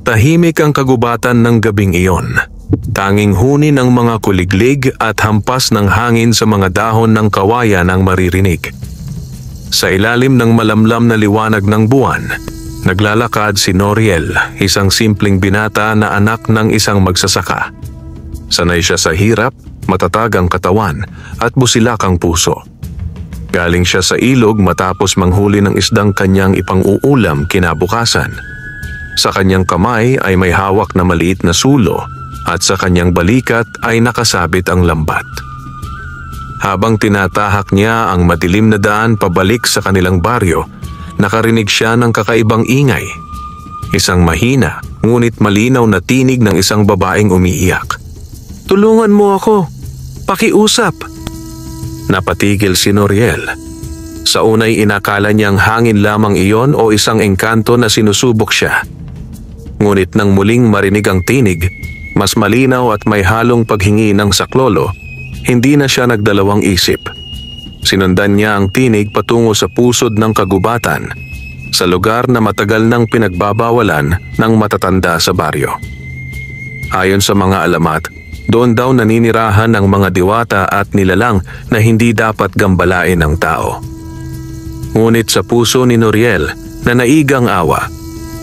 Tahimik ang kagubatan ng gabing iyon. Tanging huni ng mga kuliglig at hampas ng hangin sa mga dahon ng kawayan ang maririnig. Sa ilalim ng malamlam na liwanag ng buwan, naglalakad si Noriel, isang simpleng binata na anak ng isang magsasaka. Sanay siya sa hirap, matatag ang katawan at busilak ang puso. Galing siya sa ilog matapos manghuli ng isdang kanyang ipang-uulam kinabukasan. Sa kanyang kamay ay may hawak na maliit na sulo at sa kanyang balikat ay nakasabit ang lambat. Habang tinatahak niya ang madilim na daan pabalik sa kanilang baryo, nakarinig siya ng kakaibang ingay. Isang mahina ngunit malinaw na tinig ng isang babaeng umiiyak. "Tulungan mo ako! Pakiusap!" Napatigil si Noriel. Sa unay inakala niyang hangin lamang iyon o isang engkanto na sinusubok siya. Ngunit nang muling marinig ang tinig, mas malinaw at may halong paghingi ng saklolo, hindi na siya nagdalawang isip. Sinundan niya ang tinig patungo sa pusod ng kagubatan, sa lugar na matagal nang pinagbabawalan ng matatanda sa baryo. Ayon sa mga alamat, doon daw naninirahan ng mga diwata at nilalang na hindi dapat gambalain ng tao. Ngunit sa puso ni Noriel na naigang awa,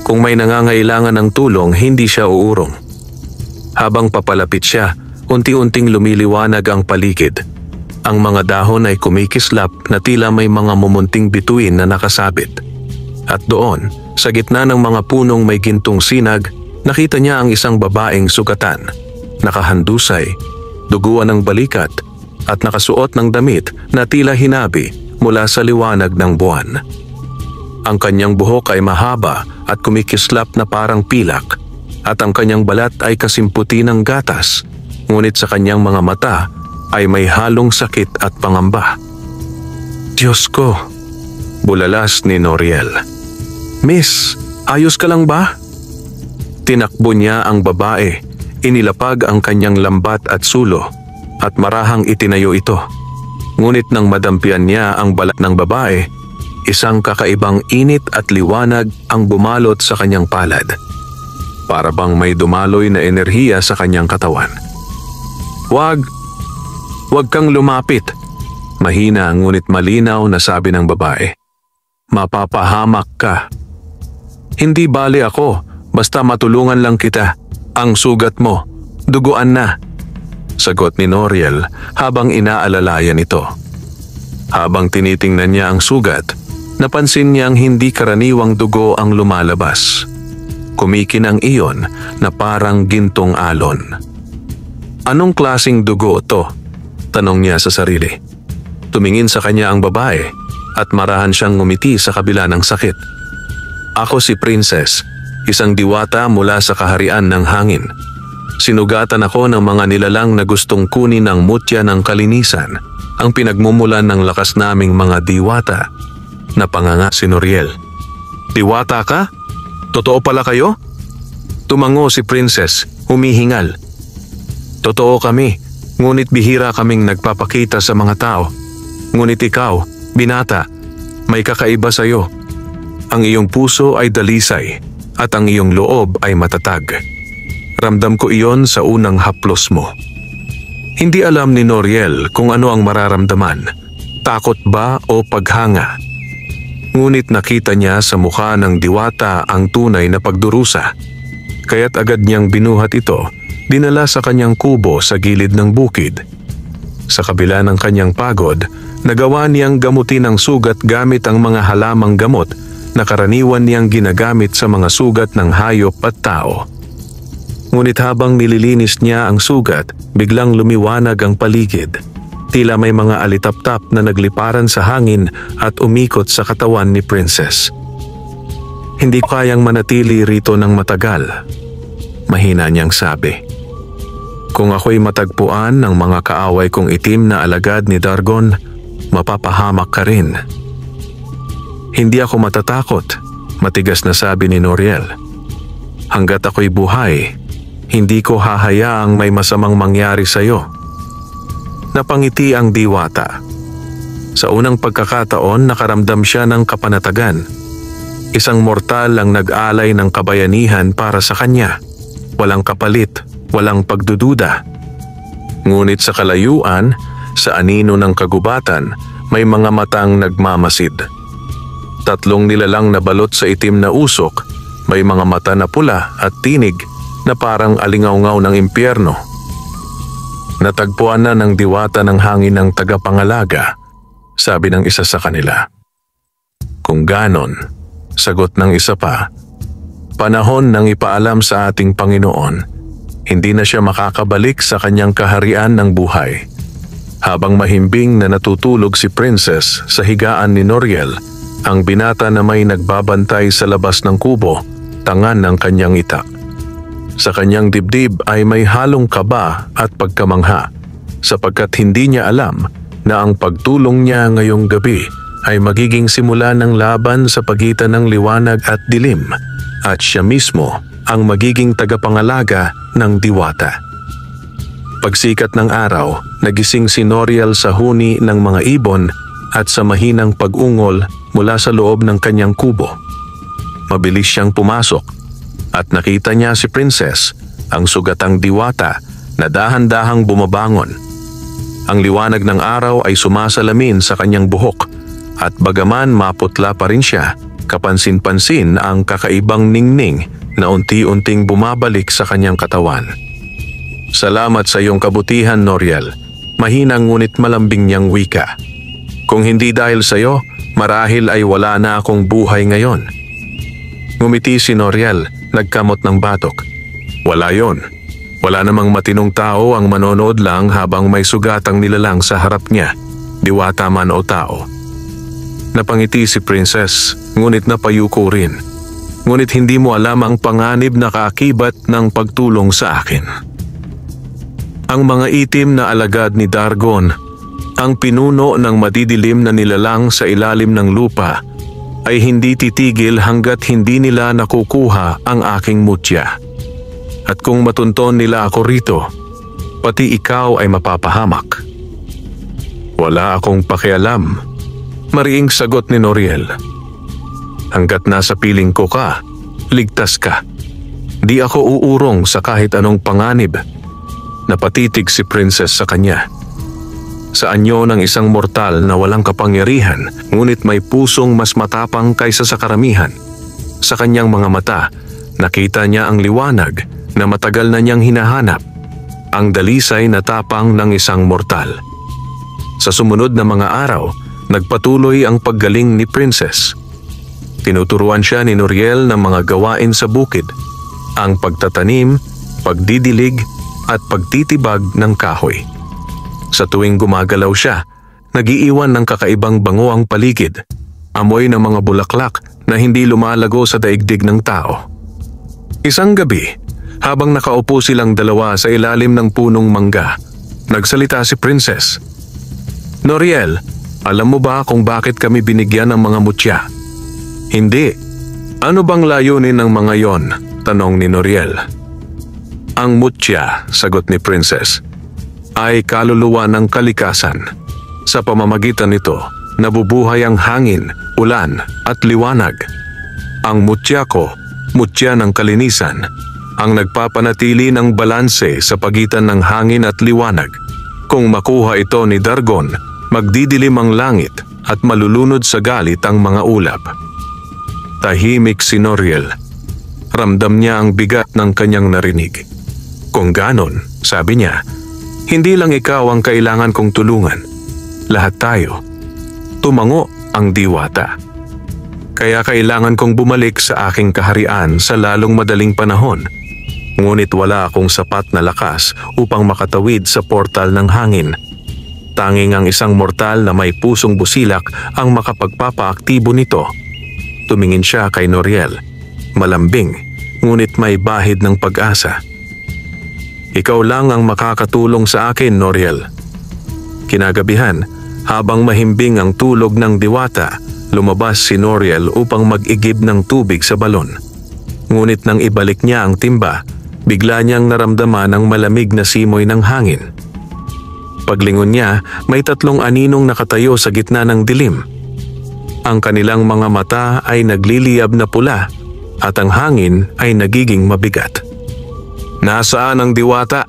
kung may nangangailangan ng tulong, hindi siya uurong. Habang papalapit siya, unti-unting lumiliwanag ang paligid. Ang mga dahon ay kumikislap na tila may mga mumunting bituin na nakasabit. At doon, sa gitna ng mga punong may gintong sinag, nakita niya ang isang babaeng sugatan, nakahandusay, duguan ng balikat, at nakasuot ng damit na tila hinabi mula sa liwanag ng buwan. Ang kanyang buhok ay mahaba at kumikislap na parang pilak, at ang kanyang balat ay kasimputi ng gatas, ngunit sa kanyang mga mata ay may halong sakit at pangamba. "Diyos ko!" bulalas ni Noriel. "Miss, ayos ka lang ba?" Tinakbo niya ang babae, inilapag ang kanyang lambat at sulo, at marahang itinayo ito. Ngunit nang madampian niya ang balat ng babae, isang kakaibang init at liwanag ang bumalot sa kanyang palad. Para bang may dumaloy na enerhiya sa kanyang katawan. Huwag kang lumapit," mahina ngunit malinaw na sabi ng babae. "Mapapahamak ka." "Hindi bali ako, basta matulungan lang kita. Ang sugat mo, duguan na," sagot ni Noriel habang inaalalayan ito. Habang tinitingnan niya ang sugat, napansin niyang hindi karaniwang dugo ang lumalabas. Kumikinang iyon na parang gintong alon. "Anong klasing dugo to?" tanong niya sa sarili. Tumingin sa kanya ang babae at marahan siyang ngumiti sa kabila ng sakit. "Ako si Princess, isang diwata mula sa kaharian ng hangin. Sinugatan ako ng mga nilalang na gustong kunin ang mutya ng kalinisan, ang pinagmumulan ng lakas naming mga diwata," napanganga si Noriel. "Diwata ka? Totoo pala kayo?" Tumango si Princess, humihingal. "Totoo kami, ngunit bihira kaming nagpapakita sa mga tao. Ngunit ikaw, binata, may kakaiba sa iyo. Ang iyong puso ay dalisay at ang iyong loob ay matatag. Ramdam ko iyon sa unang haplos mo." Hindi alam ni Noriel kung ano ang mararamdaman, takot ba o paghanga. Ngunit nakita niya sa mukha ng diwata ang tunay na pagdurusa. Kaya't agad niyang binuhat ito, dinala sa kanyang kubo sa gilid ng bukid. Sa kabila ng kanyang pagod, nagawa niyang gamutin ang sugat gamit ang mga halamang gamot na karaniwan niyang ginagamit sa mga sugat ng hayop at tao. Ngunit habang nililinis niya ang sugat, biglang lumiwanag ang paligid. Tila may mga alitaptap na nagliparan sa hangin at umikot sa katawan ni Princess. "Hindi ko kayang manatili rito ng matagal," mahina niyang sabi. "Kung ako'y matagpuan ng mga kaaway kong itim na alagad ni Dargon, mapapahamak ka rin." "Hindi ako matatakot," matigas na sabi ni Noriel. "Hanggat ako'y buhay, hindi ko hahayaang may masamang mangyari sa iyo." Napangiti ang diwata. Sa unang pagkakataon, nakaramdam siya ng kapanatagan. Isang mortal ang nag-alay ng kabayanihan para sa kanya. Walang kapalit, walang pagdududa. Ngunit sa kalayuan, sa anino ng kagubatan, may mga matang nagmamasid. 3 nilalang na balot sa itim na usok, may mga mata na pula at tinig na parang alingawngaw ng impyerno. Natagpuan na ng diwata ng hangin ng tagapangalaga, sabi ng isa sa kanila. Kung ganon, sagot ng isa pa, panahon nang ipaalam sa ating Panginoon, hindi na siya makakabalik sa kanyang kaharian ng buhay. Habang mahimbing na natutulog si Princess sa higaan ni Noriel, ang binata na may nagbabantay sa labas ng kubo, tangan ng kanyang itak. Sa kanyang dibdib ay may halong kaba at pagkamangha, sapagkat hindi niya alam na ang pagtulong niya ngayong gabi ay magiging simula ng laban sa pagitan ng liwanag at dilim, at siya mismo ang magiging tagapangalaga ng diwata. Pagsikat ng araw, nagising si Noriel sa huni ng mga ibon at sa mahinang pag-ungol mula sa loob ng kanyang kubo. Mabilis siyang pumasok at nakita niya si Princess, ang sugatang diwata na dahan-dahang bumabangon. Ang liwanag ng araw ay sumasalamin sa kanyang buhok at bagaman maputla pa rin siya, kapansin-pansin ang kakaibang ningning na unti-unting bumabalik sa kanyang katawan. Salamat sa iyong kabutihan, Noriel. Mahinang ngunit malambing niyang wika. Kung hindi dahil sa iyo, marahil ay wala na akong buhay ngayon. Ngumiti si Noriel, nagkamot ng batok. Wala yon. Wala namang matinong tao ang manonood lang habang may sugatang nilalang sa harap niya, diwata man o tao. Napangiti si Princess, ngunit napayuko rin. Ngunit hindi mo alam ang panganib na kaakibat ng pagtulong sa akin. Ang mga itim na alagad ni Dargon, ang pinuno ng madidilim na nilalang sa ilalim ng lupa, ay hindi titigil hanggat hindi nila nakukuha ang aking mutya. At kung matunton nila ako rito, pati ikaw ay mapapahamak. Wala akong pakialam, mariing sagot ni Noriel. Hanggat nasa piling ko ka, ligtas ka. Di ako uurong sa kahit anong panganib. Napatitig si Princess sa kanya. Sa anyo ng isang mortal na walang kapangyarihan, ngunit may pusong mas matapang kaysa sa karamihan. Sa kanyang mga mata, nakita niya ang liwanag na matagal na niyang hinahanap, ang dalisay na tapang ng isang mortal. Sa sumunod na mga araw, nagpatuloy ang paggaling ni Princess. Tinuturuan siya ni Noriel ng mga gawain sa bukid, ang pagtatanim, pagdidilig, at pagtitibag ng kahoy. Sa tuwing gumagalaw siya, nagiiwan ng kakaibang bango ang paligid, amoy ng mga bulaklak na hindi lumalago sa daigdig ng tao. Isang gabi, habang nakaupo silang dalawa sa ilalim ng punong mangga, nagsalita si Princess. Noriel, alam mo ba kung bakit kami binigyan ng mga mutya? Hindi. Ano bang layunin ng mga yon? Tanong ni Noriel. Ang mutya, sagot ni Princess, ay kaluluwa ng kalikasan. Sa pamamagitan nito, nabubuhay ang hangin, ulan at liwanag. Ang mutya ko, mutya ng kalinisan, ang nagpapanatili ng balanse sa pagitan ng hangin at liwanag. Kung makuha ito ni Dargon, magdidilim ang langit at malulunod sa galit ang mga ulap. Tahimik si Noriel. Ramdam niya ang bigat ng kanyang narinig. Kung ganon, sabi niya, hindi lang ikaw ang kailangan kong tulungan. Lahat tayo. Tumango ang diwata. Kaya kailangan kong bumalik sa aking kaharian sa lalong madaling panahon. Ngunit wala akong sapat na lakas upang makatawid sa portal ng hangin. Tanging ang isang mortal na may pusong busilak ang makapagpapaaktibo nito. Tumingin siya kay Noriel. Malambing, ngunit may bahid ng pag-asa. Ikaw lang ang makakatulong sa akin, Noriel. Kinagabihan, habang mahimbing ang tulog ng diwata, lumabas si Noriel upang mag-igib ng tubig sa balon. Ngunit nang ibalik niya ang timba, bigla niyang naramdaman ang malamig na simoy ng hangin. Paglingon niya, may 3 aninong nakatayo sa gitna ng dilim. Ang kanilang mga mata ay nagliliyab na pula at ang hangin ay nagiging mabigat. "Nasaan ang diwata?"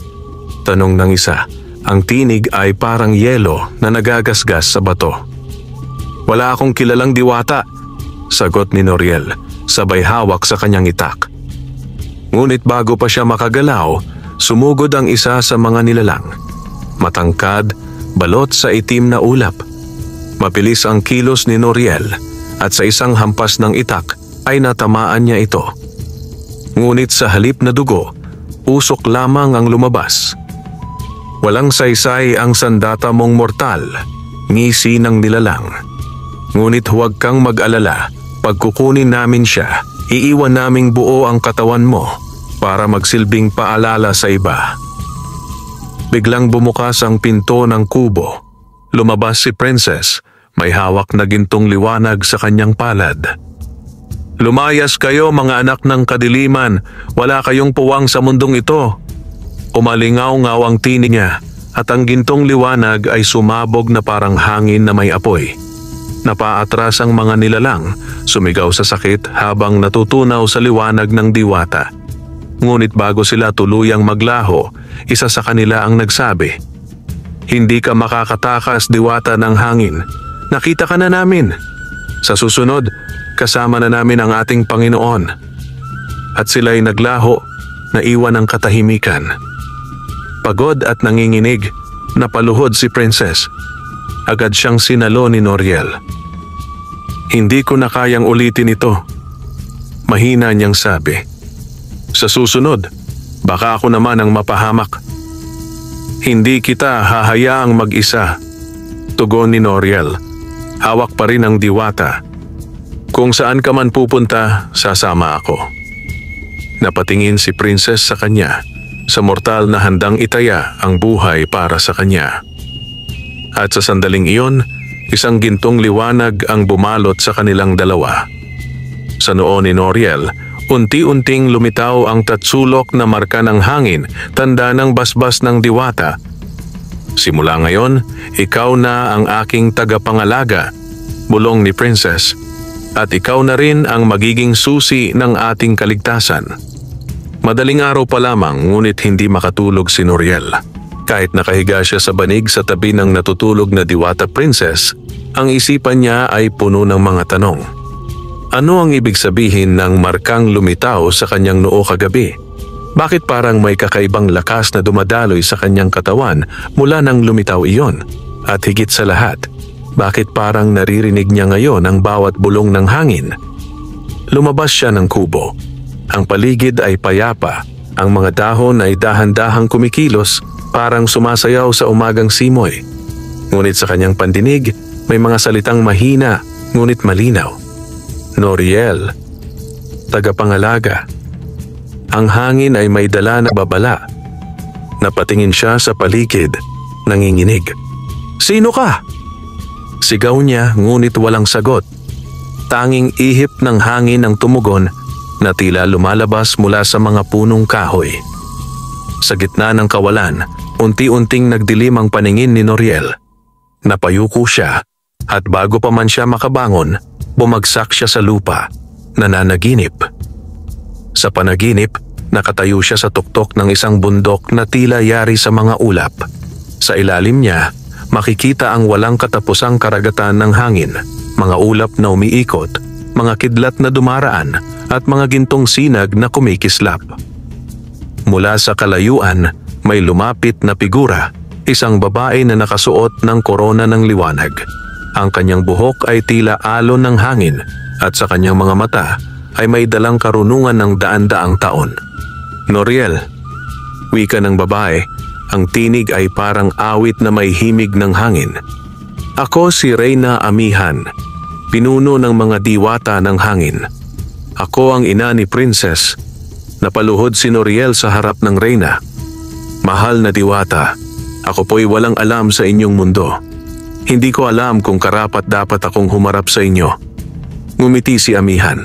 tanong ng isa. Ang tinig ay parang yelo na nagagasgas sa bato. "Wala akong kilalang diwata," sagot ni Noriel, sabay hawak sa kanyang itak. Ngunit bago pa siya makagalaw, sumugod ang isa sa mga nilalang. Matangkad, balot sa itim na ulap. Mabilis ang kilos ni Noriel at sa isang hampas ng itak ay natamaan niya ito. Ngunit sa halip na dugo, usok lamang ang lumabas. "Walang saysay ang sandata mong mortal," ngisi ng nilalang. "Ngunit huwag kang mag-alala, pagkukunin namin siya, iiwan naming buo ang katawan mo para magsilbing paalala sa iba." Biglang bumukas ang pinto ng kubo. Lumabas si Princess, may hawak na gintong liwanag sa kanyang palad. "Lumayas kayo mga anak ng kadiliman, wala kayong puwang sa mundong ito." Umalingaw-ngaw ang tinig niya at ang gintong liwanag ay sumabog na parang hangin na may apoy. Napaatras ang mga nilalang, sumigaw sa sakit habang natutunaw sa liwanag ng diwata. Ngunit bago sila tuluyang maglaho, isa sa kanila ang nagsabi, "Hindi ka makakatakas, diwata ng hangin. Nakita ka na namin. Sa susunod, kasama na namin ang ating Panginoon." At sila'y naglaho, naiwan ang katahimikan. Pagod at nanginginig, napaluhod si Princess. Agad siyang sinalo ni Noriel. "Hindi ko na kayang ulitin ito," mahina niyang sabi. "Sa susunod, baka ako naman ang mapahamak." "Hindi kita hahayaang mag-isa," tugon ni Noriel. "Hawak pa rin ang diwata. Kung saan ka man pupunta, sasama ako." Napatingin si Princess sa kanya, sa mortal na handang itaya ang buhay para sa kanya. At sa sandaling iyon, isang gintong liwanag ang bumalot sa kanilang dalawa. Sa noo ni Noriel, unti-unting lumitaw ang tatsulok na marka ng hangin, tanda ng basbas ng diwata. "Simula ngayon, ikaw na ang aking tagapangalaga," bulong ni Princess. "At ikaw na rin ang magiging susi ng ating kaligtasan." Madaling araw pa lamang ngunit hindi makatulog si Noriel. Kahit nakahiga siya sa banig sa tabi ng natutulog na diwata princess, ang isipan niya ay puno ng mga tanong. Ano ang ibig sabihin ng markang lumitaw sa kanyang noo kagabi? Bakit parang may kakaibang lakas na dumadaloy sa kanyang katawan mula nang lumitaw iyon? At higit sa lahat, bakit parang naririnig niya ngayon ang bawat bulong ng hangin? Lumabas siya ng kubo. Ang paligid ay payapa, ang mga dahon ay dahan-dahang kumikilos parang sumasayaw sa umagang simoy. Ngunit sa kanyang pandinig, may mga salitang mahina ngunit malinaw. "Noriel, tagapangalaga." Ang hangin ay may dala na babala. Napatingin siya sa paligid, nanginginig. "Sino ka?" Sigaw niya ngunit walang sagot. Tanging ihip ng hangin ang tumugon na tila lumalabas mula sa mga punong kahoy. Sa gitna ng kawalan, unti-unting nagdilim ang paningin ni Noriel. Napayuko siya at bago pa man siya makabangon, bumagsak siya sa lupa, nananaginip. Sa panaginip, nakatayo siya sa tuktok ng isang bundok na tila yari sa mga ulap. Sa ilalim niya, makikita ang walang katapusang karagatan ng hangin, mga ulap na umiikot, mga kidlat na dumaraan, at mga gintong sinag na kumikislap. Mula sa kalayuan, may lumapit na figura, isang babae na nakasuot ng korona ng liwanag. Ang kanyang buhok ay tila alon ng hangin at sa kanyang mga mata ay may dalang karunungan ng daan-daang taon. "Noriel," wika ng babae, ang tinig ay parang awit na may himig ng hangin. "Ako si Reyna Amihan, pinuno ng mga diwata ng hangin. Ako ang ina ni Princess." Napaluhod si Noriel sa harap ng Reyna. "Mahal na diwata, ako po'y walang alam sa inyong mundo. Hindi ko alam kung karapat-dapat akong humarap sa inyo." Ngumiti si Amihan.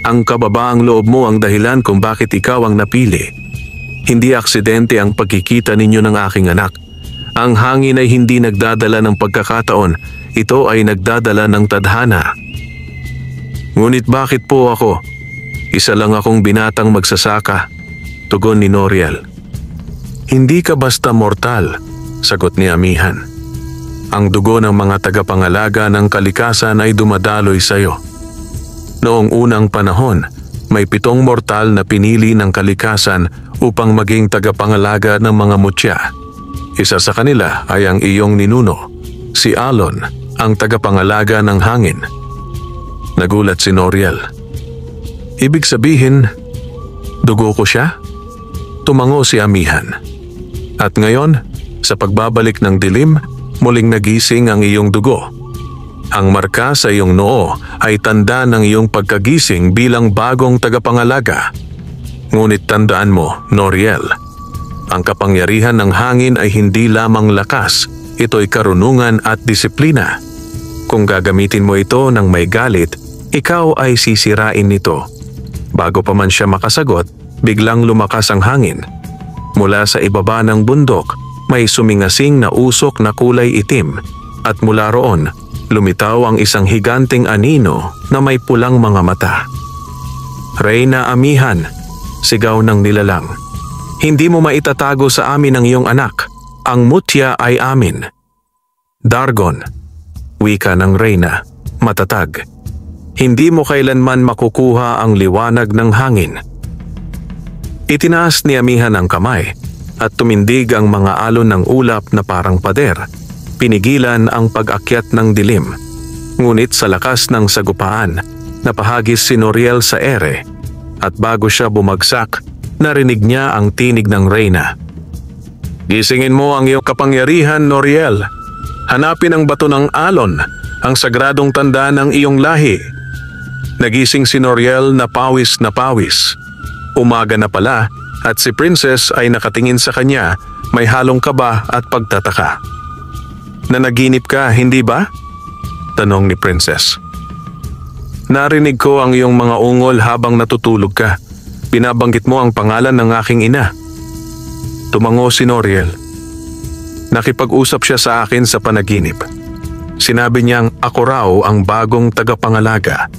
"Ang kababaang loob mo ang dahilan kung bakit ikaw ang napili. Hindi aksidente ang pagkikita ninyo ng aking anak. Ang hangin ay hindi nagdadala ng pagkakataon, ito ay nagdadala ng tadhana. Ngunit bakit po ako? Isa lang akong binatang magsasaka, tugon ni Noriel. Hindi ka basta mortal, sagot ni Amihan. Ang dugo ng mga tagapangalaga ng kalikasan ay dumadaloy sa iyo. Noong unang panahon, may 7 mortal na pinili ng kalikasan upang maging tagapangalaga ng mga mutya. Isa sa kanila ay ang iyong ninuno, si Alon, ang tagapangalaga ng hangin. Nagulat si Noriel. Ibig sabihin, dugo ko siya? Tumango si Amihan. At ngayon, sa pagbabalik ng dilim, muling nagising ang iyong dugo. Ang marka sa iyong noo ay tanda ng iyong pagkagising bilang bagong tagapangalaga. Ngunit tandaan mo, Noriel, ang kapangyarihan ng hangin ay hindi lamang lakas, ito'y karunungan at disiplina. Kung gagamitin mo ito ng may galit, ikaw ay sisirain nito. Bago pa man siya makasagot, biglang lumakas ang hangin. Mula sa ibaba ng bundok, may sumingasing na usok na kulay itim at mula roon, lumitaw ang isang higanting anino na may pulang mga mata. Reyna Amihan, sigaw ng nilalang. Hindi mo maitatago sa amin ang iyong anak. Ang mutya ay amin. Dargon, wika ng Reyna, matatag. Hindi mo kailanman makukuha ang liwanag ng hangin. Itinaas ni Amihan ang kamay at tumindig ang mga alon ng ulap na parang pader. Pinigilan ang pag-akyat ng dilim. Ngunit sa lakas ng sagupaan, napahagis si Noriel sa ere at bago siya bumagsak, narinig niya ang tinig ng Reyna. Gisingin mo ang iyong kapangyarihan, Noriel. Hanapin ang bato ng alon, ang sagradong tanda ng iyong lahi. Nagising si Noriel na pawis na pawis. Umaga na pala at si Princess ay nakatingin sa kanya, may halong kaba at pagtataka. Nanaginip ka, hindi ba? Tanong ni Princess. Narinig ko ang iyong mga ungol habang natutulog ka. Binabanggit mo ang pangalan ng aking ina. Tumango si Noriel. Nakipag-usap siya sa akin sa panaginip. Sinabi niyang ako raw ang bagong tagapangalaga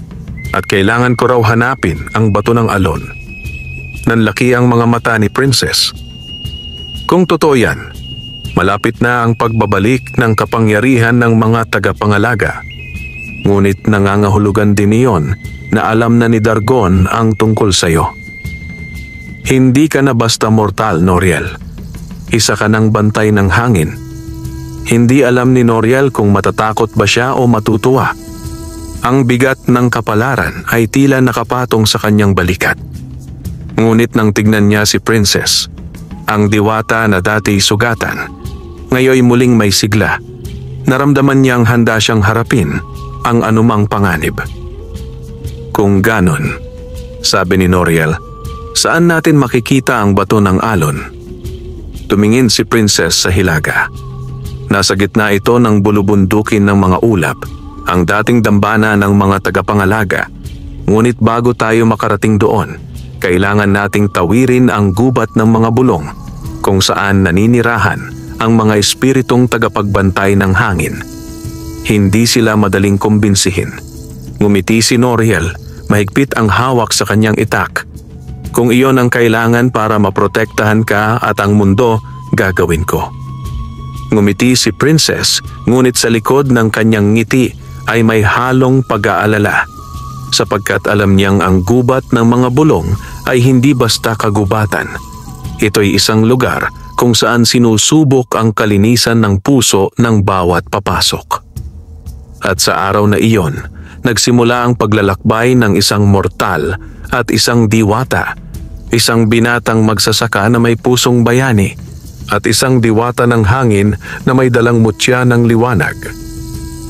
at kailangan ko raw hanapin ang bato ng alon. Nanlaki ang mga mata ni Princess. Kung totoo yan, malapit na ang pagbabalik ng kapangyarihan ng mga tagapangalaga. Ngunit nangangahulugan din iyon na alam na ni Dargon ang tungkol sa iyo. Hindi ka na basta mortal, Noriel. Isa ka ng bantay ng hangin. Hindi alam ni Noriel kung matatakot ba siya o matutuwa. Ang bigat ng kapalaran ay tila nakapatong sa kanyang balikat. Ngunit nang tignan niya si Princess, ang diwata na dati sugatan, ngayon muling may sigla. Naramdaman niyang handa siyang harapin ang anumang panganib. Kung ganon, sabi ni Noriel, saan natin makikita ang bato ng alon? Tumingin si Princess sa hilaga. Nasa gitna ito ng bulubundukin ng mga ulap, ang dating dambana ng mga tagapangalaga. Ngunit bago tayo makarating doon, kailangan nating tawirin ang gubat ng mga bulong kung saan naninirahan ang mga espiritong tagapagbantay ng hangin. Hindi sila madaling kumbinsihin. Ngumiti si Noriel, mahigpit ang hawak sa kanyang itak. Kung iyon ang kailangan para maprotektahan ka at ang mundo, gagawin ko. Ngumiti si Princess, ngunit sa likod ng kanyang ngiti ay may halong pag-aalala, sapagkat alam niyang ang gubat ng mga bulong ay hindi basta kagubatan. Ito'y isang lugar kung saan sinusubok ang kalinisan ng puso ng bawat papasok. At sa araw na iyon, nagsimula ang paglalakbay ng isang mortal at isang diwata, isang binatang magsasaka na may pusong bayani, at isang diwata ng hangin na may dalang mutya ng liwanag.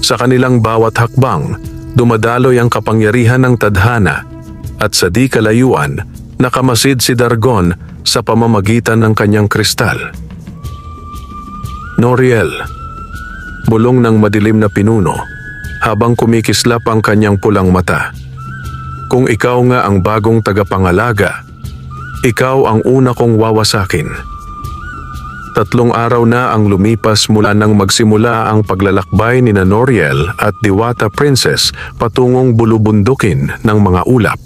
Sa kanilang bawat hakbang, dumadaloy ang kapangyarihan ng tadhana at sa di kalayuan, nakamasid si Dargon sa pamamagitan ng kanyang kristal. Noriel, bulong ng madilim na pinuno habang kumikislap ang kanyang pulang mata. Kung ikaw nga ang bagong tagapangalaga, ikaw ang una kong wawasakin. 3 araw na ang lumipas mula nang magsimula ang paglalakbay ni Noriel at Diwata Princess patungong bulubundukin ng mga ulap.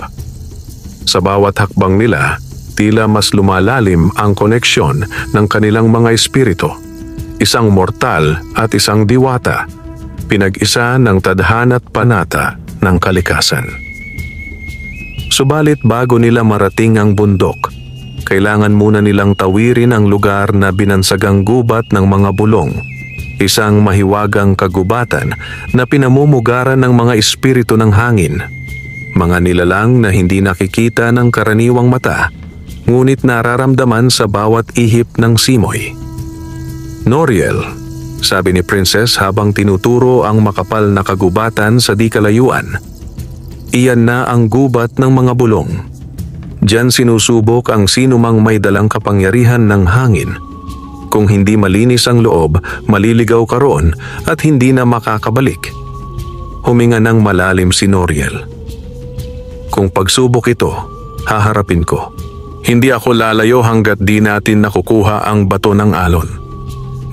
Sa bawat hakbang nila, tila mas lumalalim ang koneksyon ng kanilang mga espiritu. Isang mortal at isang diwata, pinag-isa ng tadhana't panata ng kalikasan. Subalit bago nila marating ang bundok, kailangan muna nilang tawirin ang lugar na binansagang gubat ng mga bulong, isang mahiwagang kagubatan na pinamumugaran ng mga espiritu ng hangin. Mga nilalang na hindi nakikita ng karaniwang mata, ngunit nararamdaman sa bawat ihip ng simoy. Noriel, sabi ni Princess habang tinuturo ang makapal na kagubatan sa di kalayuan. Iyan na ang gubat ng mga bulong. Diyan sinusubok ang sinumang may dalang kapangyarihan ng hangin. Kung hindi malinis ang loob, maliligaw ka roon at hindi na makakabalik. Huminga ng malalim si Noriel. Kung pagsubok ito, haharapin ko. Hindi ako lalayo hanggat di natin nakukuha ang bato ng alon.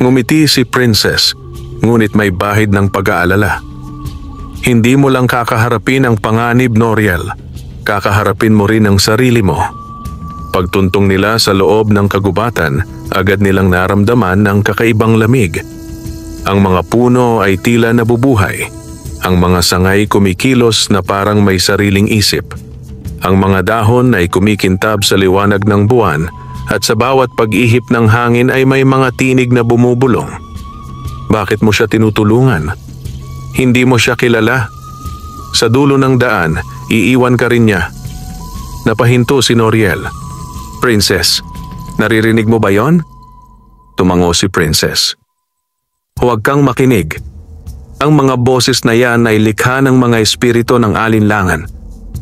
Ngumiti si Princess, ngunit may bahid ng pag-aalala. Hindi mo lang kakaharapin ang panganib, Noriel. Kakaharapin mo rin ang sarili mo. Pagtuntong nila sa loob ng kagubatan, agad nilang naramdaman ang kakaibang lamig. Ang mga puno ay tila nabubuhay. Ang mga sangay kumikilos na parang may sariling isip. Ang mga dahon ay kumikintab sa liwanag ng buwan at sa bawat pag-ihip ng hangin ay may mga tinig na bumubulong. Bakit mo siya tinutulungan? Hindi mo siya kilala. Sa dulo ng daan, iiwan ka rin niya. Napahinto si Noriel. Princess, naririnig mo ba yon? Tumango si Princess. Huwag kang makinig. Ang mga boses na yan ay likha ng mga espiritu ng alinlangan.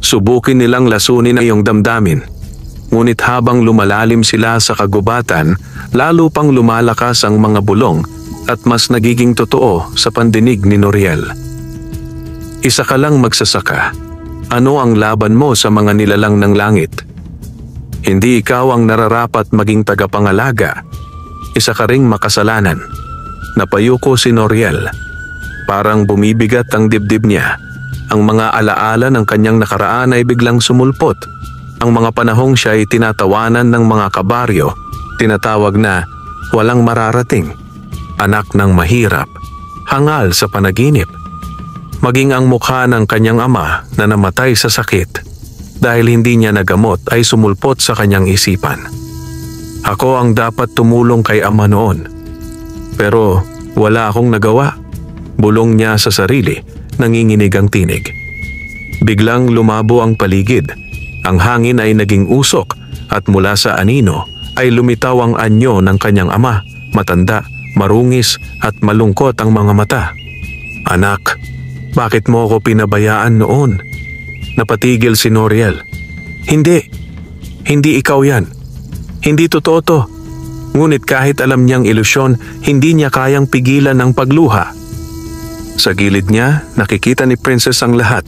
Subukin nilang lasunin ang iyong damdamin. Ngunit habang lumalalim sila sa kagubatan, lalo pang lumalakas ang mga bulong at mas nagiging totoo sa pandinig ni Noriel. Isa ka lang magsasaka. Ano ang laban mo sa mga nilalang ng langit? Hindi ikaw ang nararapat maging tagapangalaga. Isa ka ring makasalanan. Napayuko si Noriel. Parang bumibigat ang dibdib niya. Ang mga alaala ng kanyang nakaraan ay biglang sumulpot. Ang mga panahong siya ay tinatawanan ng mga kabaryo, tinatawag na walang mararating, anak ng mahirap, hangal sa panaginip. Maging ang mukha ng kanyang ama na namatay sa sakit dahil hindi niya nagamot ay sumulpot sa kanyang isipan. Ako ang dapat tumulong kay ama noon. Pero wala akong nagawa. Bulong niya sa sarili, nanginginig ang tinig. Biglang lumabo ang paligid. Ang hangin ay naging usok at mula sa anino ay lumitaw ang anyo ng kanyang ama, matanda, marungis at malungkot ang mga mata. Anak, bakit mo ako pinabayaan noon? Napatigil si Noriel. Hindi ikaw yan. Hindi totoo to. Ngunit kahit alam niyang ilusyon, hindi niya kayang pigilan ng pagluha. Sa gilid niya, nakikita ni Princess ang lahat.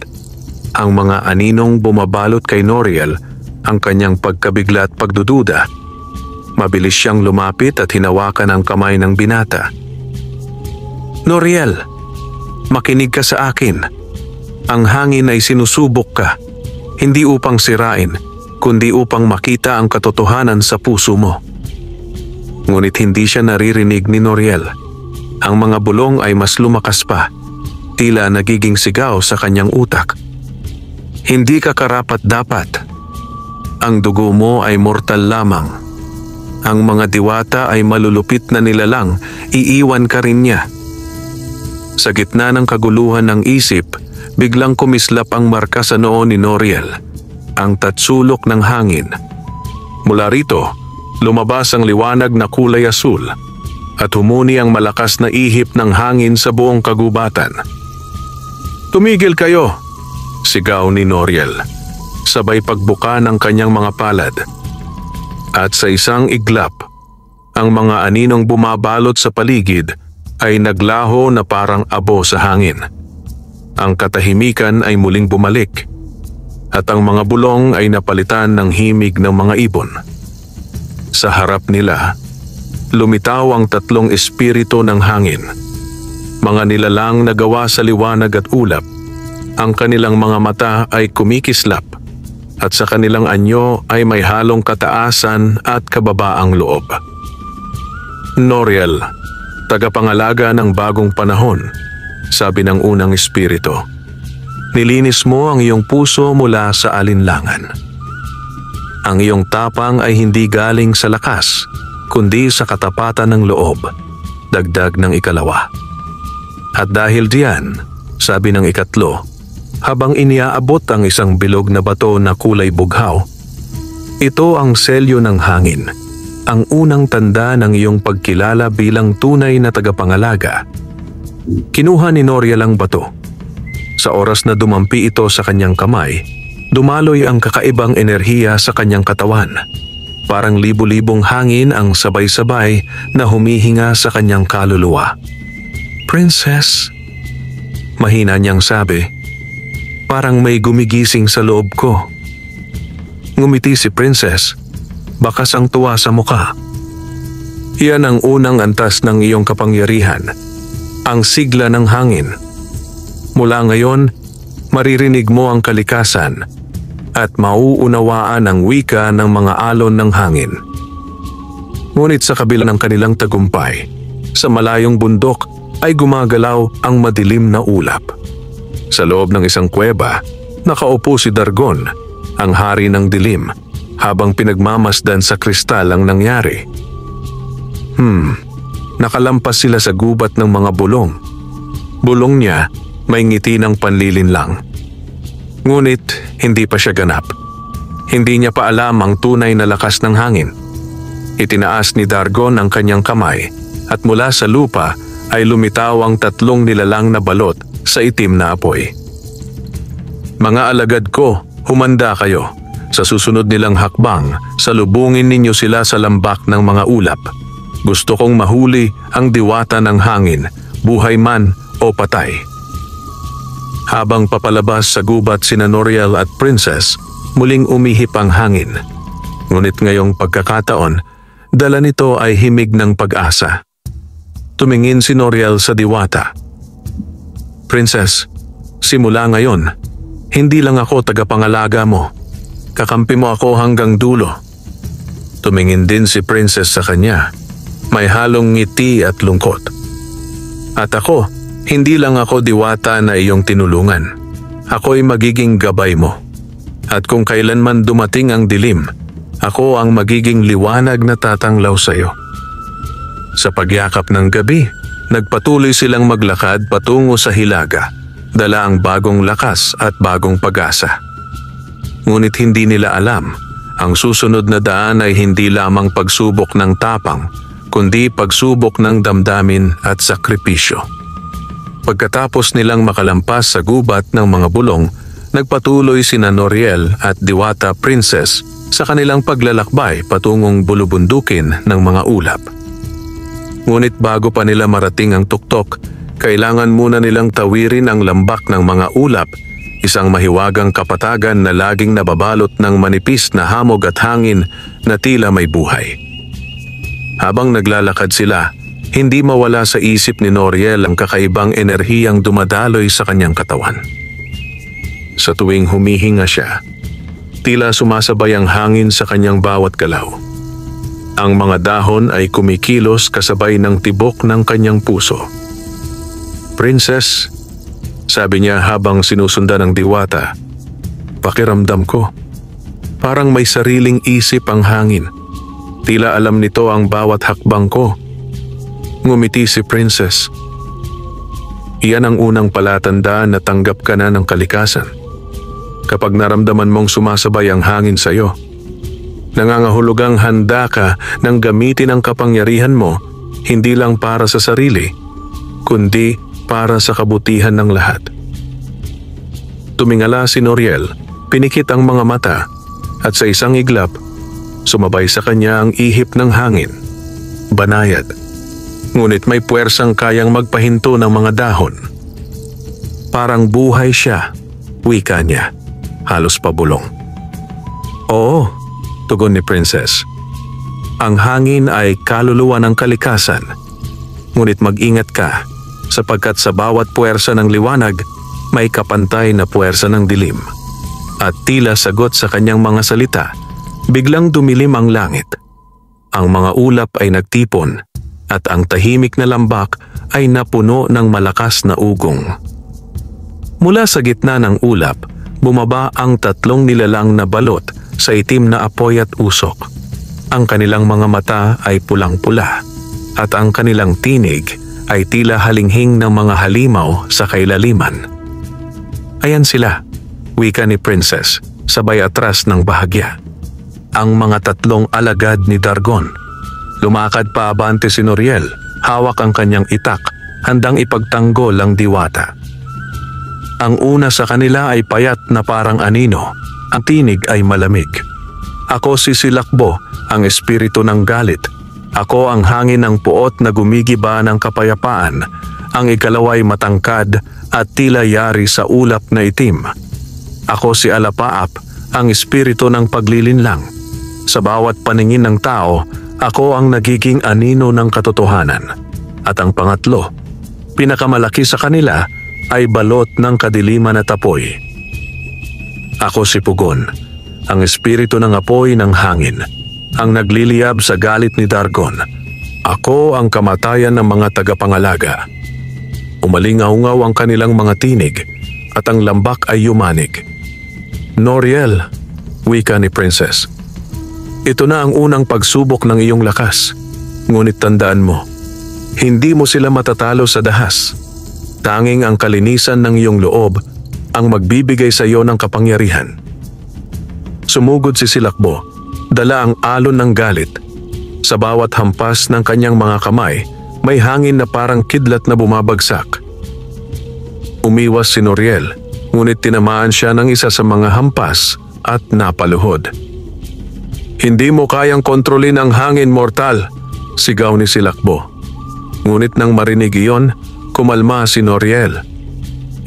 Ang mga aninong bumabalot kay Noriel, ang kanyang pagkabigla at pagdududa. Mabilis siyang lumapit at hinawakan ang kamay ng binata. Noriel, makinig ka sa akin. Ang hangin ay sinusubok ka, hindi upang sirain, kundi upang makita ang katotohanan sa puso mo. Ngunit hindi siya naririnig ni Noriel. Ang mga bulong ay mas lumakas pa, tila nagiging sigaw sa kanyang utak. Hindi ka karapat-dapat. Ang dugo mo ay mortal lamang. Ang mga diwata ay malulupit na nilalang, iiwan ka rin niya. Sa gitna ng kaguluhan ng isip, biglang kumislap ang marka sa noo ni Noriel, ang tatsulok ng hangin. Mula rito, lumabas ang liwanag na kulay asul at humuni ang malakas na ihip ng hangin sa buong kagubatan. Tumigil kayo! Sigaw ni Noriel, sabay pagbuka ng kanyang mga palad. At sa isang iglap, ang mga aninong bumabalot sa paligid ay naglaho na parang abo sa hangin. Ang katahimikan ay muling bumalik at ang mga bulong ay napalitan ng himig ng mga ibon. Sa harap nila, lumitaw ang tatlong espiritu ng hangin. Mga nilalang na gawa sa liwanag at ulap. Ang kanilang mga mata ay kumikislap at sa kanilang anyo ay may halong kataasan at kababaang loob. Noriel, tagapangalaga ng bagong panahon, sabi ng unang espiritu. Nilinis mo ang iyong puso mula sa alinlangan. Ang iyong tapang ay hindi galing sa lakas, kundi sa katapatan ng loob, dagdag ng ikalawa. At dahil diyan, sabi ng ikatlo, habang iniaabot ang isang bilog na bato na kulay bughaw, ito ang selyo ng hangin, ang unang tanda ng iyong pagkilala bilang tunay na tagapangalaga. Kinuha ni Noriel ang bato. Sa oras na dumampi ito sa kanyang kamay, dumaloy ang kakaibang enerhiya sa kanyang katawan. Parang libu-libong hangin ang sabay-sabay na humihinga sa kanyang kaluluwa. "Princess," mahina niyang sabi, "parang may gumigising sa loob ko." Ngumiti si Princess, bakas ang tuwa sa muka. "Iyan ang unang antas ng iyong kapangyarihan, ang sigla ng hangin. Mula ngayon, maririnig mo ang kalikasan at mauunawaan ang wika ng mga alon ng hangin." Ngunit sa kabila ng kanilang tagumpay, sa malayong bundok ay gumagalaw ang madilim na ulap. Sa loob ng isang kuweba, nakaupo si Dargon, ang hari ng dilim, habang pinagmamasdan sa kristal ang nangyari. Nakalampas sila sa gubat ng mga bulong. Bulong niya may ngiti ng panlilinlang. Ngunit hindi pa siya ganap. Hindi niya pa alam ang tunay na lakas ng hangin. Itinaas ni Dargon ang kanyang kamay at mula sa lupa ay lumitaw ang tatlong nilalang na balot sa itim na apoy. "Mga alagad ko, humanda kayo. Sa susunod nilang hakbang, salubungin ninyo sila sa lambak ng mga ulap. Gusto kong mahuli ang diwata ng hangin, buhay man o patay." Habang papalabas sa gubat sina Noriel at Princess, muling umihip ang hangin. Ngunit ngayong pagkakataon, dala nito ay himig ng pag-asa. Tumingin si Noriel sa diwata. "Princess, simula ngayon, hindi lang ako tagapangalaga mo. Kakampi mo ako hanggang dulo." Tumingin din si Princess sa kanya. May halong ngiti at lungkot. "At ako, hindi lang ako diwata na iyong tinulungan. Ako'y magiging gabay mo. At kung kailanman dumating ang dilim, ako ang magiging liwanag na tatanglaw sa iyo." Sa pagyakap ng gabi, nagpatuloy silang maglakad patungo sa hilaga, dala ang bagong lakas at bagong pag-asa. Ngunit hindi nila alam, ang susunod na daan ay hindi lamang pagsubok ng tapang, kundi pagsubok ng damdamin at sakripisyo. Pagkatapos nilang makalampas sa gubat ng mga bulong, nagpatuloy sina Noriel at Diwata Princess sa kanilang paglalakbay patungong bulubundukin ng mga ulap. Ngunit bago pa nila marating ang tuktok, kailangan muna nilang tawirin ang lambak ng mga ulap, isang mahiwagang kapatagan na laging nababalot ng manipis na hamog at hangin na tila may buhay. Habang naglalakad sila, hindi mawala sa isip ni Noriel ang kakaibang enerhiyang dumadaloy sa kanyang katawan. Sa tuwing humihinga siya, tila sumasabay ang hangin sa kanyang bawat galaw. Ang mga dahon ay kumikilos kasabay ng tibok ng kanyang puso. "Princess," sabi niya habang sinusundan ng diwata, "pakiramdam ko, parang may sariling isip ang hangin. Tila alam nito ang bawat hakbang ko." Ngumiti si Princess. "Iyan ang unang palatandaan na tanggap ka na ng kalikasan. Kapag naramdaman mong sumasabay ang hangin sa iyo, nangangahulugang handa ka ng gamitin ang kapangyarihan mo hindi lang para sa sarili, kundi para sa kabutihan ng lahat." Tumingala si Noriel, pinikit ang mga mata, at sa isang iglap, sumabay sa kanya ang ihip ng hangin. Banayad. Ngunit may puwersang kayang magpahinto ng mga dahon. Parang buhay siya, wika niya, halos pabulong. "Oo," tugon ni Princess. Ang hangin ay kaluluwa ng kalikasan. Ngunit mag-ingat ka sapagkat sa bawat puwersa ng liwanag may kapantay na puwersa ng dilim. At tila sagot sa kanyang mga salita, biglang dumilim ang langit. Ang mga ulap ay nagtipon at ang tahimik na lambak ay napuno ng malakas na ugong. Mula sa gitna ng ulap, bumaba ang 3 nilalang na balot sa itim na apoy at usok. Ang kanilang mga mata ay pulang-pula at ang kanilang tinig ay tila halinghing ng mga halimaw sa kailaliman. Ayan sila, wika ni Princess, sabay atras ng bahagya. Ang mga 3 alagad ni Dargon. Lumakad pa abante si Noriel, hawak ang kanyang itak, handang ipagtanggol ang diwata. Ang una sa kanila ay payat na parang anino, ang tinig ay malamig. Ako si Silakbo, ang espiritu ng galit. Ako ang hangin ng puot na gumigiba ng kapayapaan. Ang ikalaway matangkad at tila yari sa ulap na itim. Ako si Alapaap, ang espiritu ng paglilinlang. Sa bawat paningin ng tao, ako ang nagiging anino ng katotohanan. At ang pangatlo, pinakamalaki sa kanila ay balot ng kadiliman at apoy. Ako si Pugon, ang espiritu ng apoy ng hangin, ang nagliliyab sa galit ni Dargon. Ako ang kamatayan ng mga tagapangalaga. Umalingaw-ngaw ang kanilang mga tinig at ang lambak ay yumanig. Noriel, wika ni Princess. Ito na ang unang pagsubok ng iyong lakas. Ngunit tandaan mo, hindi mo sila matatalo sa dahas. Tanging ang kalinisan ng iyong loob ang magbibigay sa iyo ng kapangyarihan. Sumugod si Silakbo, dala ang alon ng galit. Sa bawat hampas ng kanyang mga kamay, may hangin na parang kidlat na bumabagsak. Umiwas si Noriel, ngunit tinamaan siya ng isa sa mga hampas at napaluhod. Hindi mo kayang kontrolin ang hangin, mortal, sigaw ni Silakbo. Ngunit nang marinig iyon, kumalma si Noriel.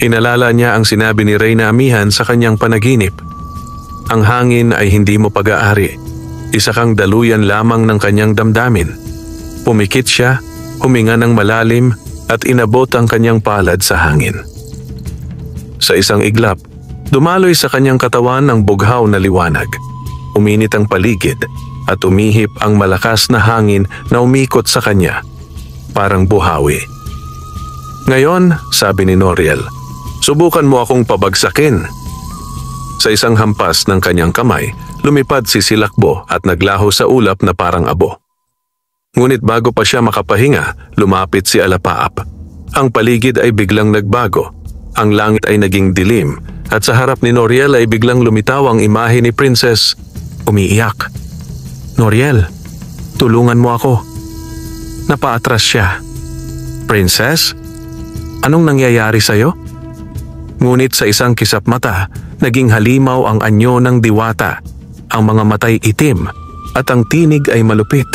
Inalala niya ang sinabi ni Reyna Amihan sa kanyang panaginip. Ang hangin ay hindi mo pag-aari. Isa kang daluyan lamang ng kanyang damdamin. Pumikit siya, huminga ng malalim at inabot ang kanyang palad sa hangin. Sa isang iglap, dumaloy sa kanyang katawan ang bughaw na liwanag. Uminit ang paligid at umihip ang malakas na hangin na umikot sa kanya. Parang buhawi. Ngayon, sabi ni Noriel, subukan mo akong pabagsakin. Sa isang hampas ng kanyang kamay, lumipad si Silakbo at naglaho sa ulap na parang abo. Ngunit bago pa siya makapahinga, lumapit si Alapaap. Ang paligid ay biglang nagbago. Ang langit ay naging dilim at sa harap ni Noriel ay biglang lumitaw ang imahe ni Princess. Umiiyak. Noriel, tulungan mo ako. Napaatras siya. Princess, anong nangyayari sa'yo? Ngunit sa isang kisap mata, naging halimaw ang anyo ng diwata. Ang mga matay itim at ang tinig ay malupit.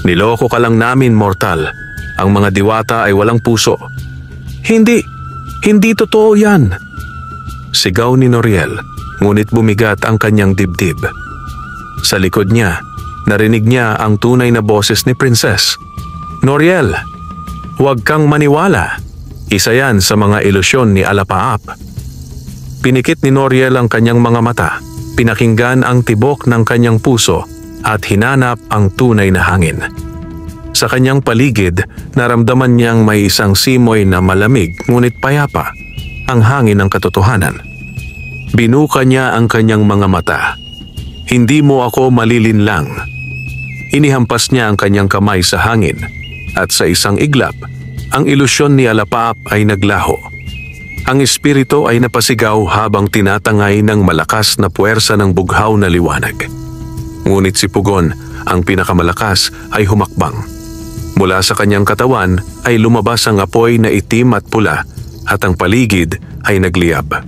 Niloko ka lang namin, mortal. Ang mga diwata ay walang puso. Hindi totoo yan. Sigaw ni Noriel, ngunit bumigat ang kanyang dibdib. Sa likod niya, narinig niya ang tunay na boses ni Princess. Noriel, huwag kang maniwala. Isa yan sa mga ilusyon ni Alapaap. Pinikit ni Noriel ang kanyang mga mata, pinakinggan ang tibok ng kanyang puso at hinanap ang tunay na hangin. Sa kanyang paligid, naramdaman niyang may isang simoy na malamig ngunit payapa, ang hangin ng katotohanan. Binuka niya ang kanyang mga mata. Hindi mo ako malilinlang. Inihampas niya ang kanyang kamay sa hangin at sa isang iglap, ang ilusyon ni Alapaap ay naglaho. Ang espiritu ay napasigaw habang tinatangay ng malakas na puwersa ng bughaw na liwanag. Ngunit si Pugon, ang pinakamalakas, ay humakbang. Mula sa kanyang katawan ay lumabas ang apoy na itim at pula at ang paligid ay nagliyab.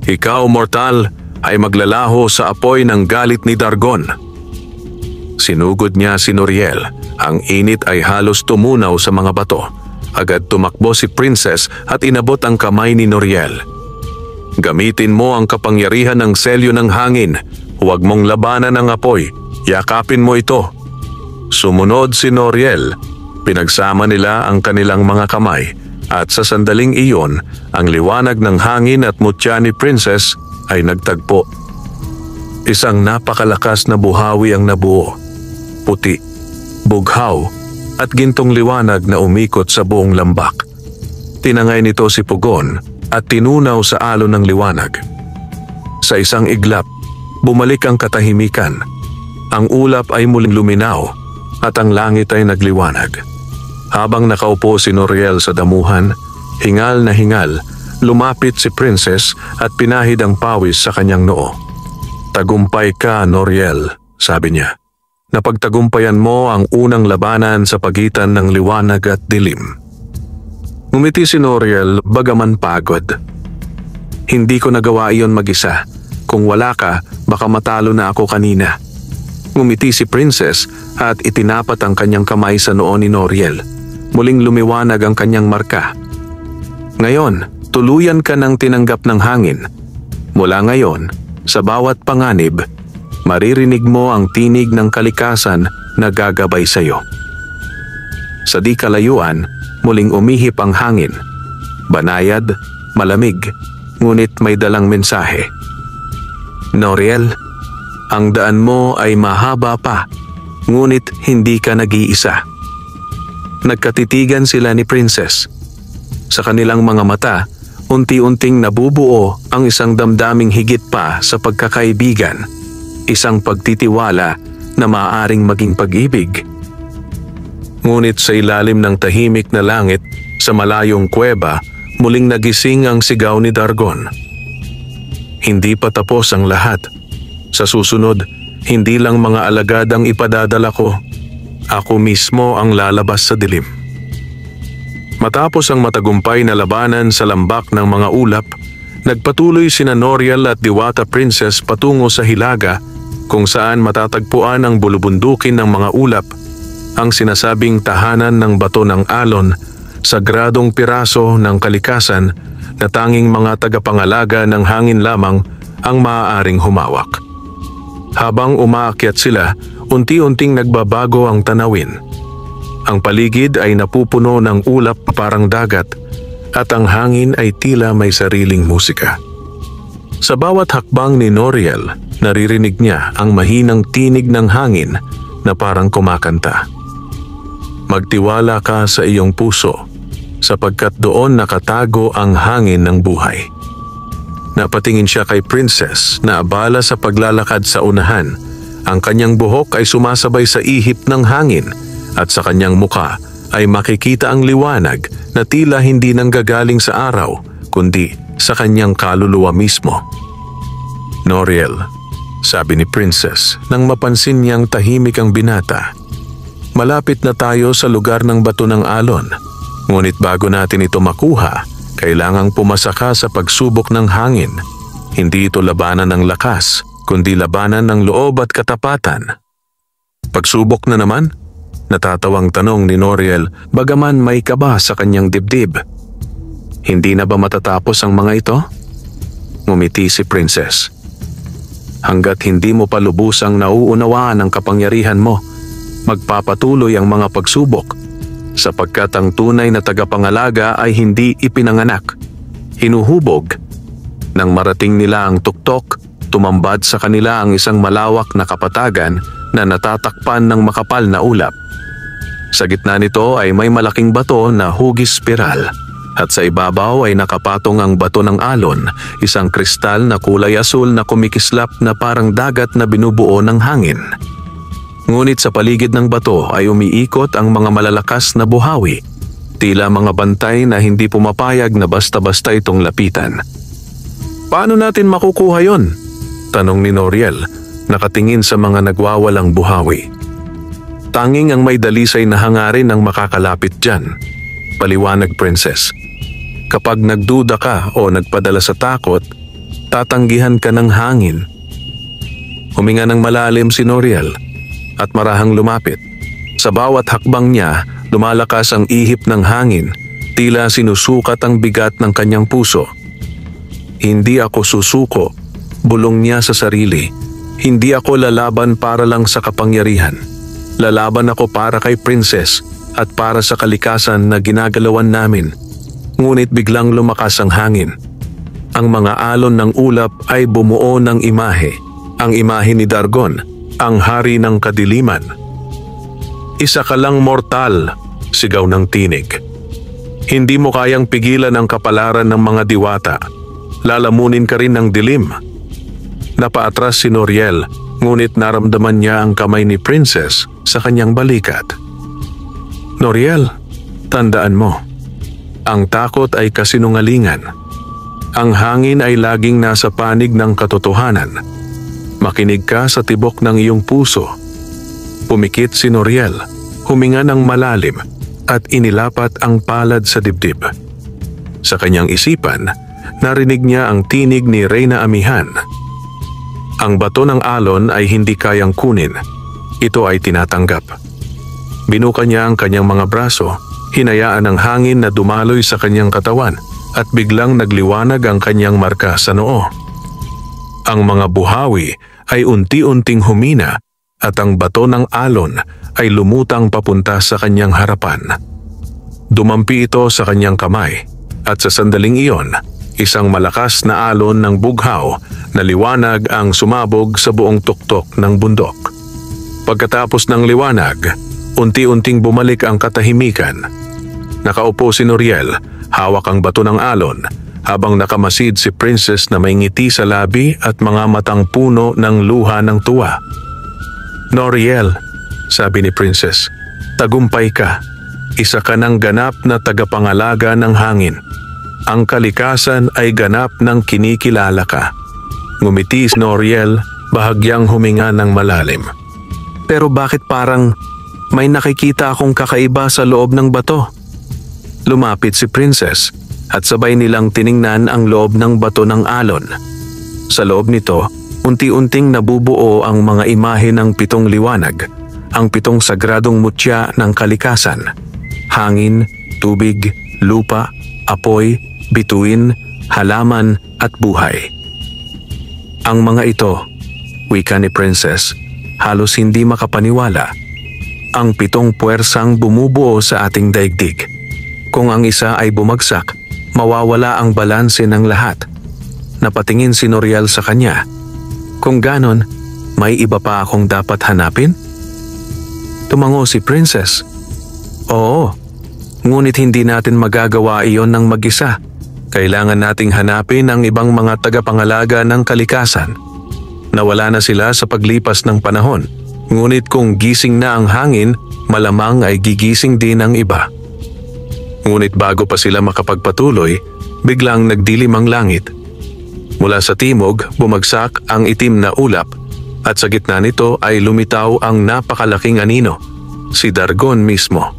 Ikaw, mortal, ay maglalaho sa apoy ng galit ni Dargon. Sinugod niya si Noriel. Ang init ay halos tumunaw sa mga bato. Agad tumakbo si Princess at inabot ang kamay ni Noriel. Gamitin mo ang kapangyarihan ng selyo ng hangin. Huwag mong labanan ang apoy. Yakapin mo ito. Sumunod si Noriel. Pinagsama nila ang kanilang mga kamay at sa sandaling iyon, ang liwanag ng hangin at mutya ni Princess ay nagtagpo. Isang napakalakas na buhawi ang nabuo. Puti, bughaw at gintong liwanag na umikot sa buong lambak. Tinangay nito si Pugon at tinunaw sa alon ng liwanag. Sa isang iglap, bumalik ang katahimikan. Ang ulap ay muling luminaw at ang langit ay nagliwanag. Habang nakaupo si Noriel sa damuhan, hingal na hingal, lumapit si Princess at pinahid ang pawis sa kanyang noo. "Tagumpay ka, Noriel," sabi niya. "Napagtagumpayan mo ang unang labanan sa pagitan ng liwanag at dilim." Ngumiti si Noriel bagaman pagod. "Hindi ko nagawa iyon mag-isa. Kung wala ka, baka matalo na ako kanina." Ngumiti si Princess at itinapat ang kanyang kamay sa noo ni Noriel. Muling lumiwanag ang kanyang marka. "Ngayon, tuluyan ka ng tinanggap ng hangin. Mula ngayon, sa bawat panganib, maririnig mo ang tinig ng kalikasan na gagabay sa iyo." Sa di kalayuan, muling umihip ang hangin. Banayad, malamig, ngunit may dalang mensahe. "Noriel, ang daan mo ay mahaba pa, ngunit hindi ka nag-iisa." Nagkatitigan sila ni Princess. Sa kanilang mga mata, unti-unting nabubuo ang isang damdaming higit pa sa pagkakaibigan, isang pagtitiwala na maaaring maging pag-ibig. Ngunit sa ilalim ng tahimik na langit, sa malayong kuweba, muling nagising ang sigaw ni Dargon. "Hindi pa tapos ang lahat. Sa susunod, hindi lang mga alagad ang ipadadala ko. Ako mismo ang lalabas sa dilim." Matapos ang matagumpay na labanan sa lambak ng mga ulap, nagpatuloy sina Noriel at Diwata Princess patungo sa hilaga kung saan matatagpuan ang bulubundukin ng mga ulap, ang sinasabing tahanan ng bato ng alon, sagradong piraso ng kalikasan na tanging mga tagapangalaga ng hangin lamang ang maaaring humawak. Habang umaakyat sila, unti-unting nagbabago ang tanawin. Ang paligid ay napupuno ng ulap parang dagat at ang hangin ay tila may sariling musika. Sa bawat hakbang ni Noriel, naririnig niya ang mahinang tinig ng hangin na parang kumakanta. "Magtiwala ka sa iyong puso, sapagkat doon nakatago ang hangin ng buhay." Napatingin siya kay Princess na abala sa paglalakad sa unahan. Ang kanyang buhok ay sumasabay sa ihip ng hangin at sa kanyang muka ay makikita ang liwanag na tila hindi nanggagaling sa araw kundi sa kanyang kaluluwa mismo. "Noriel," sabi ni Princess nang mapansin niyang tahimik ang binata. "Malapit na tayo sa lugar ng bato ng alon. Ngunit bago natin ito makuha, kailangang pumasa ka sa pagsubok ng hangin. Hindi ito labanan ng lakas, kundi labanan ng loob at katapatan." "Pagsubok na naman?" natatawang tanong ni Noriel bagaman may kaba sa kanyang dibdib. "Hindi na ba matatapos ang mga ito?" Ngumiti si Princess. "Hanggat hindi mo pa lubusang nauunawaan ang kapangyarihan mo, magpapatuloy ang mga pagsubok, sapagkat ang tunay na tagapangalaga ay hindi ipinanganak, hinuhubog. Nang marating nila ang tuktok, tumambad sa kanila ang isang malawak na kapatagan na natatakpan ng makapal na ulap. Sa gitna nito ay may malaking bato na hugis spiral at sa ibabaw ay nakapatong ang bato ng alon, isang kristal na kulay asul na kumikislap na parang dagat na binubuo ng hangin. Ngunit sa paligid ng bato ay umiikot ang mga malalakas na buhawi, tila mga bantay na hindi pumapayag na basta-basta itong lapitan. "Paano natin makukuha yon?" tanong ni Noriel, nakatingin sa mga nagwawalang buhawi. "Tanging ang may dalisay na hangarin ang makakalapit dyan," paliwanag Princess. "Kapag nagduda ka o nagpadala sa takot, tatanggihan ka ng hangin." Huminga ng malalim si Noriel at marahang lumapit. Sa bawat hakbang niya, lumalakas ang ihip ng hangin, tila sinusukat ang bigat ng kanyang puso. "Hindi ako susuko," bulong niya sa sarili. "Hindi ako lalaban para lang sa kapangyarihan. Lalaban ako para kay Princess at para sa kalikasan na ginagalawan namin. Ngunit biglang lumakas ang hangin. Ang mga alon ng ulap ay bumuo ng imahe. Ang imahe ni Dargon, ang hari ng kadiliman. Isa ka lang mortal, sigaw ng tinig. Hindi mo kayang pigilan ang kapalaran ng mga diwata. Lalamunin ka rin ng dilim. Napaatras si Noriel, ngunit naramdaman niya ang kamay ni Princess sa kanyang balikat. Noriel, tandaan mo, ang takot ay kasinungalingan. Ang hangin ay laging nasa panig ng katotohanan. Makinig ka sa tibok ng iyong puso. Pumikit si Noriel, huminga ng malalim at inilapat ang palad sa dibdib. Sa kanyang isipan, narinig niya ang tinig ni Reyna Amihan. Ang bato ng alon ay hindi kayang kunin. Ito ay tinatanggap. Binuka niya ang kanyang mga braso, hinayaan ang hangin na dumaloy sa kanyang katawan at biglang nagliwanag ang kanyang marka sa noo. Ang mga buhawi ay unti-unting humina at ang bato ng alon ay lumutang papunta sa kanyang harapan. Dumampi ito sa kanyang kamay at sa sandaling iyon, isang malakas na alon ng bughaw na liwanag ang sumabog sa buong tuktok ng bundok. Pagkatapos ng liwanag, unti-unting bumalik ang katahimikan. Nakaupo si Noriel, hawak ang bato ng alon, habang nakamasid si Princess na may ngiti sa labi at mga matang puno ng luha ng tuwa. Noriel, sabi ni Princess, tagumpay ka. Isa ka ng ganap na tagapangalaga ng hangin. Ang kalikasan ay ganap ng kinikilala ka. Ngumiti si Noriel, bahagyang huminga ng malalim. Pero bakit parang may nakikita akong kakaiba sa loob ng bato? Lumapit si Princess at sabay nilang tiningnan ang loob ng bato ng alon. Sa loob nito, unti-unting nabubuo ang mga imahe ng 7 liwanag, ang 7 sagradong mutya ng kalikasan: hangin, tubig, lupa, apoy, bituin, halaman at buhay. Ang mga ito, wika ni Princess, halos hindi makapaniwala. Ang 7 puwersang bumubuo sa ating daigdig. Kung ang isa ay bumagsak, mawawala ang balanse ng lahat. Napatingin si Noriel sa kanya. Kung ganon, may iba pa akong dapat hanapin? Tumango si Princess. Oo, ngunit hindi natin magagawa iyon ng mag-isa. Kailangan nating hanapin ang ibang mga tagapangalaga ng kalikasan. Nawala na sila sa paglipas ng panahon, ngunit kung gising na ang hangin, malamang ay gigising din ang iba. Ngunit bago pa sila makapagpatuloy, biglang nagdilim ang langit. Mula sa timog, bumagsak ang itim na ulap at sa gitna nito ay lumitaw ang napakalaking anino, si Dargon mismo.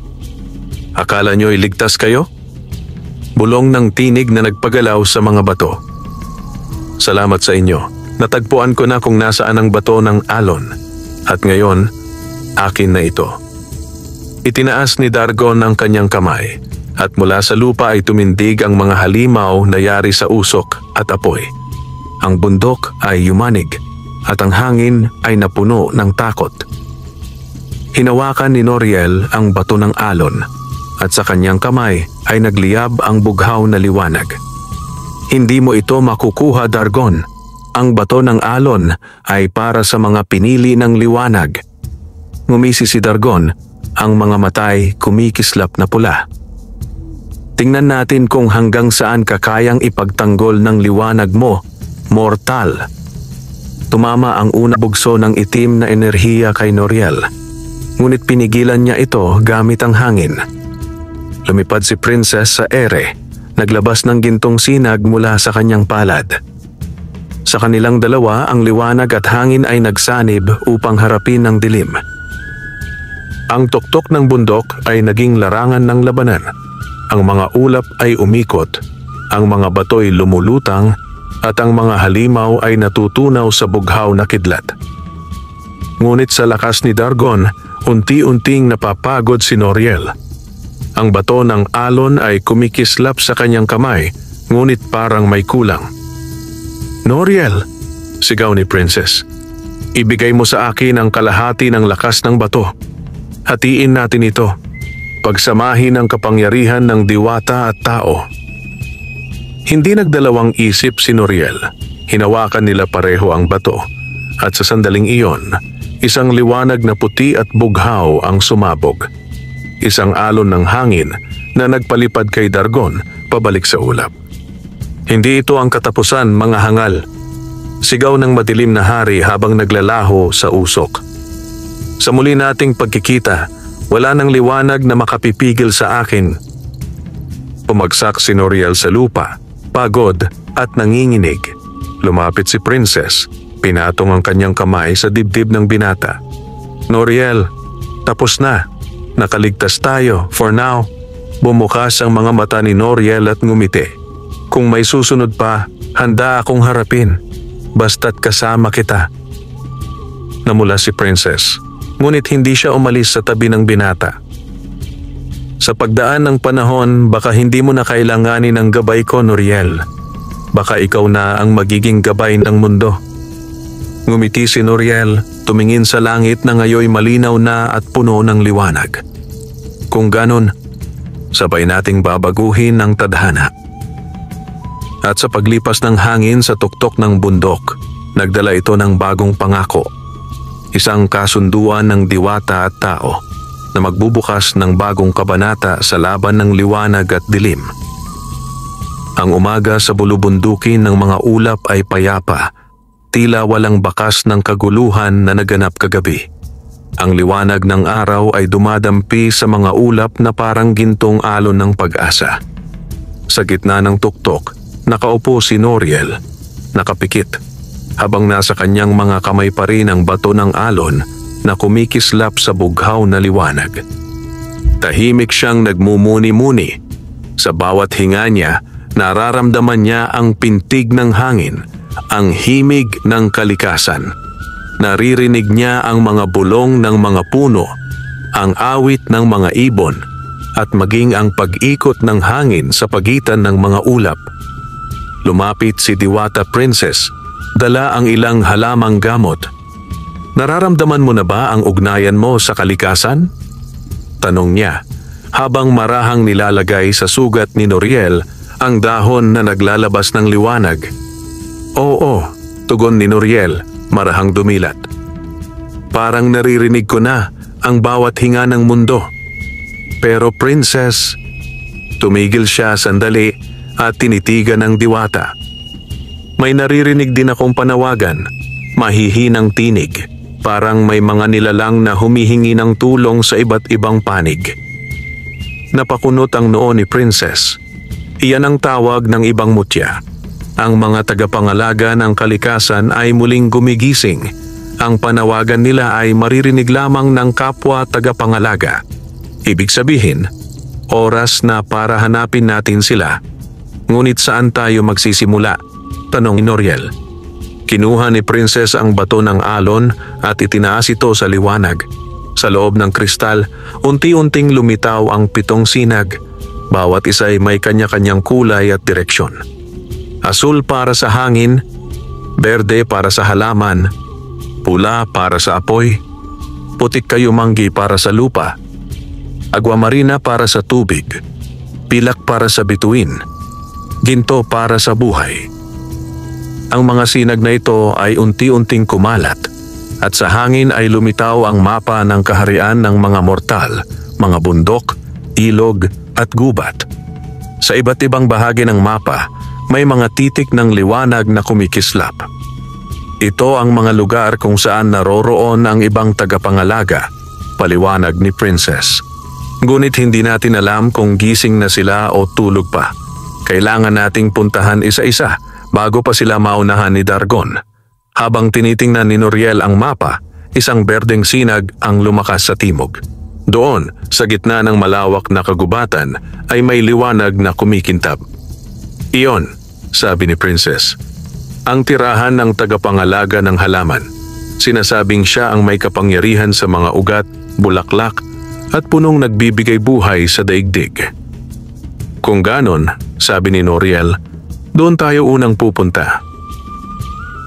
Akala nyo'y ligtas kayo? Bulong ng tinig na nagpagalaw sa mga bato. Salamat sa inyo. Natagpuan ko na kung nasaan ang bato ng alon at ngayon, akin na ito. Itinaas ni Dargon ang kanyang kamay at mula sa lupa ay tumindig ang mga halimaw na yari sa usok at apoy. Ang bundok ay yumanig at ang hangin ay napuno ng takot. Hinawakan ni Noriel ang bato ng alon at sa kanyang kamay ay nagliyab ang bughaw na liwanag. Hindi mo ito makukuha, Dargon. Ang bato ng alon ay para sa mga pinili ng liwanag. Ngumisi si Dargon, ang mga matay kumikislap na pula. Tingnan natin kung hanggang saan kakayang ipagtanggol ng liwanag mo, mortal. Tumama ang una bugso ng itim na enerhiya kay Noriel. Ngunit pinigilan niya ito gamit ang hangin. Lumipad si Princess sa ere, naglabas ng gintong sinag mula sa kanyang palad. Sa kanilang dalawa, ang liwanag at hangin ay nagsanib upang harapin ang dilim. Ang tuktok ng bundok ay naging larangan ng labanan. Ang mga ulap ay umikot, ang mga bato'y lumulutang, at ang mga halimaw ay natutunaw sa bughaw na kidlat. Ngunit sa lakas ni Dargon, unti-unting napapagod si Noriel. Ang bato ng alon ay kumikislap sa kanyang kamay, ngunit parang may kulang. Noriel, sigaw ni Princess, ibigay mo sa akin ang kalahati ng lakas ng bato. Hatiin natin ito. Pagsamahin ang kapangyarihan ng diwata at tao. Hindi nagdalawang isip si Noriel. Hinawakan nila pareho ang bato. At sa sandaling iyon, isang liwanag na puti at bughaw ang sumabog. Isang alon ng hangin na nagpalipad kay Dargon pabalik sa ulap. Hindi ito ang katapusan, mga hangal. Sigaw ng madilim na hari habang naglalaho sa usok. Sa muli nating pagkikita, wala nang liwanag na makapipigil sa akin. Pumagsak si Noriel sa lupa, pagod at nanginginig. Lumapit si Princess, pinatong ang kanyang kamay sa dibdib ng binata. Noriel, tapos na. Nakaligtas tayo, for now. Bumukas ang mga mata ni Noriel at ngumiti. Kung may susunod pa, handa akong harapin. Basta't kasama kita. Namula si Princess, ngunit hindi siya umalis sa tabi ng binata. Sa pagdaan ng panahon, baka hindi mo na kailanganin ang gabay ko, Noriel. Baka ikaw na ang magiging gabay ng mundo. Ngumiti si Noriel, tumingin sa langit na ngayoy malinaw na at puno ng liwanag. Kung ganon, sabay nating babaguhin ang tadhana. At sa paglipas ng hangin sa tuktok ng bundok, nagdala ito ng bagong pangako. Isang kasunduan ng diwata at tao na magbubukas ng bagong kabanata sa laban ng liwanag at dilim. Ang umaga sa bulubundukin ng mga ulap ay payapa, tila walang bakas ng kaguluhan na naganap kagabi. Ang liwanag ng araw ay dumadampi sa mga ulap na parang gintong alon ng pag-asa. Sa gitna ng tuktok, nakaupo si Noriel, nakapikit, habang nasa kanyang mga kamay pa rin ang bato ng alon na kumikislap sa bughaw na liwanag. Tahimik siyang nagmumuni-muni. Sa bawat hinga niya, nararamdaman niya ang pintig ng hangin, ang himig ng kalikasan. Naririnig niya ang mga bulong ng mga puno, ang awit ng mga ibon, at maging ang pag-ikot ng hangin sa pagitan ng mga ulap. Lumapit si Diwata Princess, dala ang ilang halamang gamot. Nararamdaman mo na ba ang ugnayan mo sa kalikasan? Tanong niya, habang marahang nilalagay sa sugat ni Noriel ang dahon na naglalabas ng liwanag. Oo, tugon ni Noriel, marahang dumilat. Parang naririnig ko na ang bawat hinga ng mundo. Pero Princess, tumigil siya sandali at tinitigan ng diwata. May naririnig din akong panawagan, mahihinang tinig, parang may mga nilalang na humihingi ng tulong sa iba't ibang panig. Napakunot ang noo ni Princess. Iyan ang tawag ng ibang mutya. Ang mga tagapangalaga ng kalikasan ay muling gumigising. Ang panawagan nila ay maririnig lamang ng kapwa tagapangalaga. Ibig sabihin, oras na para hanapin natin sila. Ngunit saan tayo magsisimula? Tanong ni Noriel. Kinuha ni Princess ang bato ng alon at itinaas ito sa liwanag. Sa loob ng kristal, unti-unting lumitaw ang 7 sinag. Bawat isa ay may kanya-kanyang kulay at direksyon. Asul para sa hangin, berde para sa halaman, pula para sa apoy, putik kayumanggi para sa lupa, agwamarina para sa tubig, pilak para sa bituin, ginto para sa buhay. Ang mga sinag na ito ay unti-unting kumalat at sa hangin ay lumitaw ang mapa ng kaharian ng mga mortal, mga bundok, ilog at gubat. Sa iba't ibang bahagi ng mapa, may mga titik ng liwanag na kumikislap. Ito ang mga lugar kung saan naroroon ang ibang tagapangalaga, paliwanag ni Princess. Ngunit hindi natin alam kung gising na sila o tulog pa. Kailangan nating puntahan isa-isa bago pa sila maunahan ni Dargon. Habang tinitingnan ni Noriel ang mapa, isang berdeng sinag ang lumakas sa timog. Doon, sa gitna ng malawak na kagubatan, ay may liwanag na kumikintab. Iyon, sabi ni Princess, ang tirahan ng tagapangalaga ng halaman. Sinasabing siya ang may kapangyarihan sa mga ugat, bulaklak, at punong nagbibigay buhay sa daigdig. Kung ganon, sabi ni Noriel, doon tayo unang pupunta.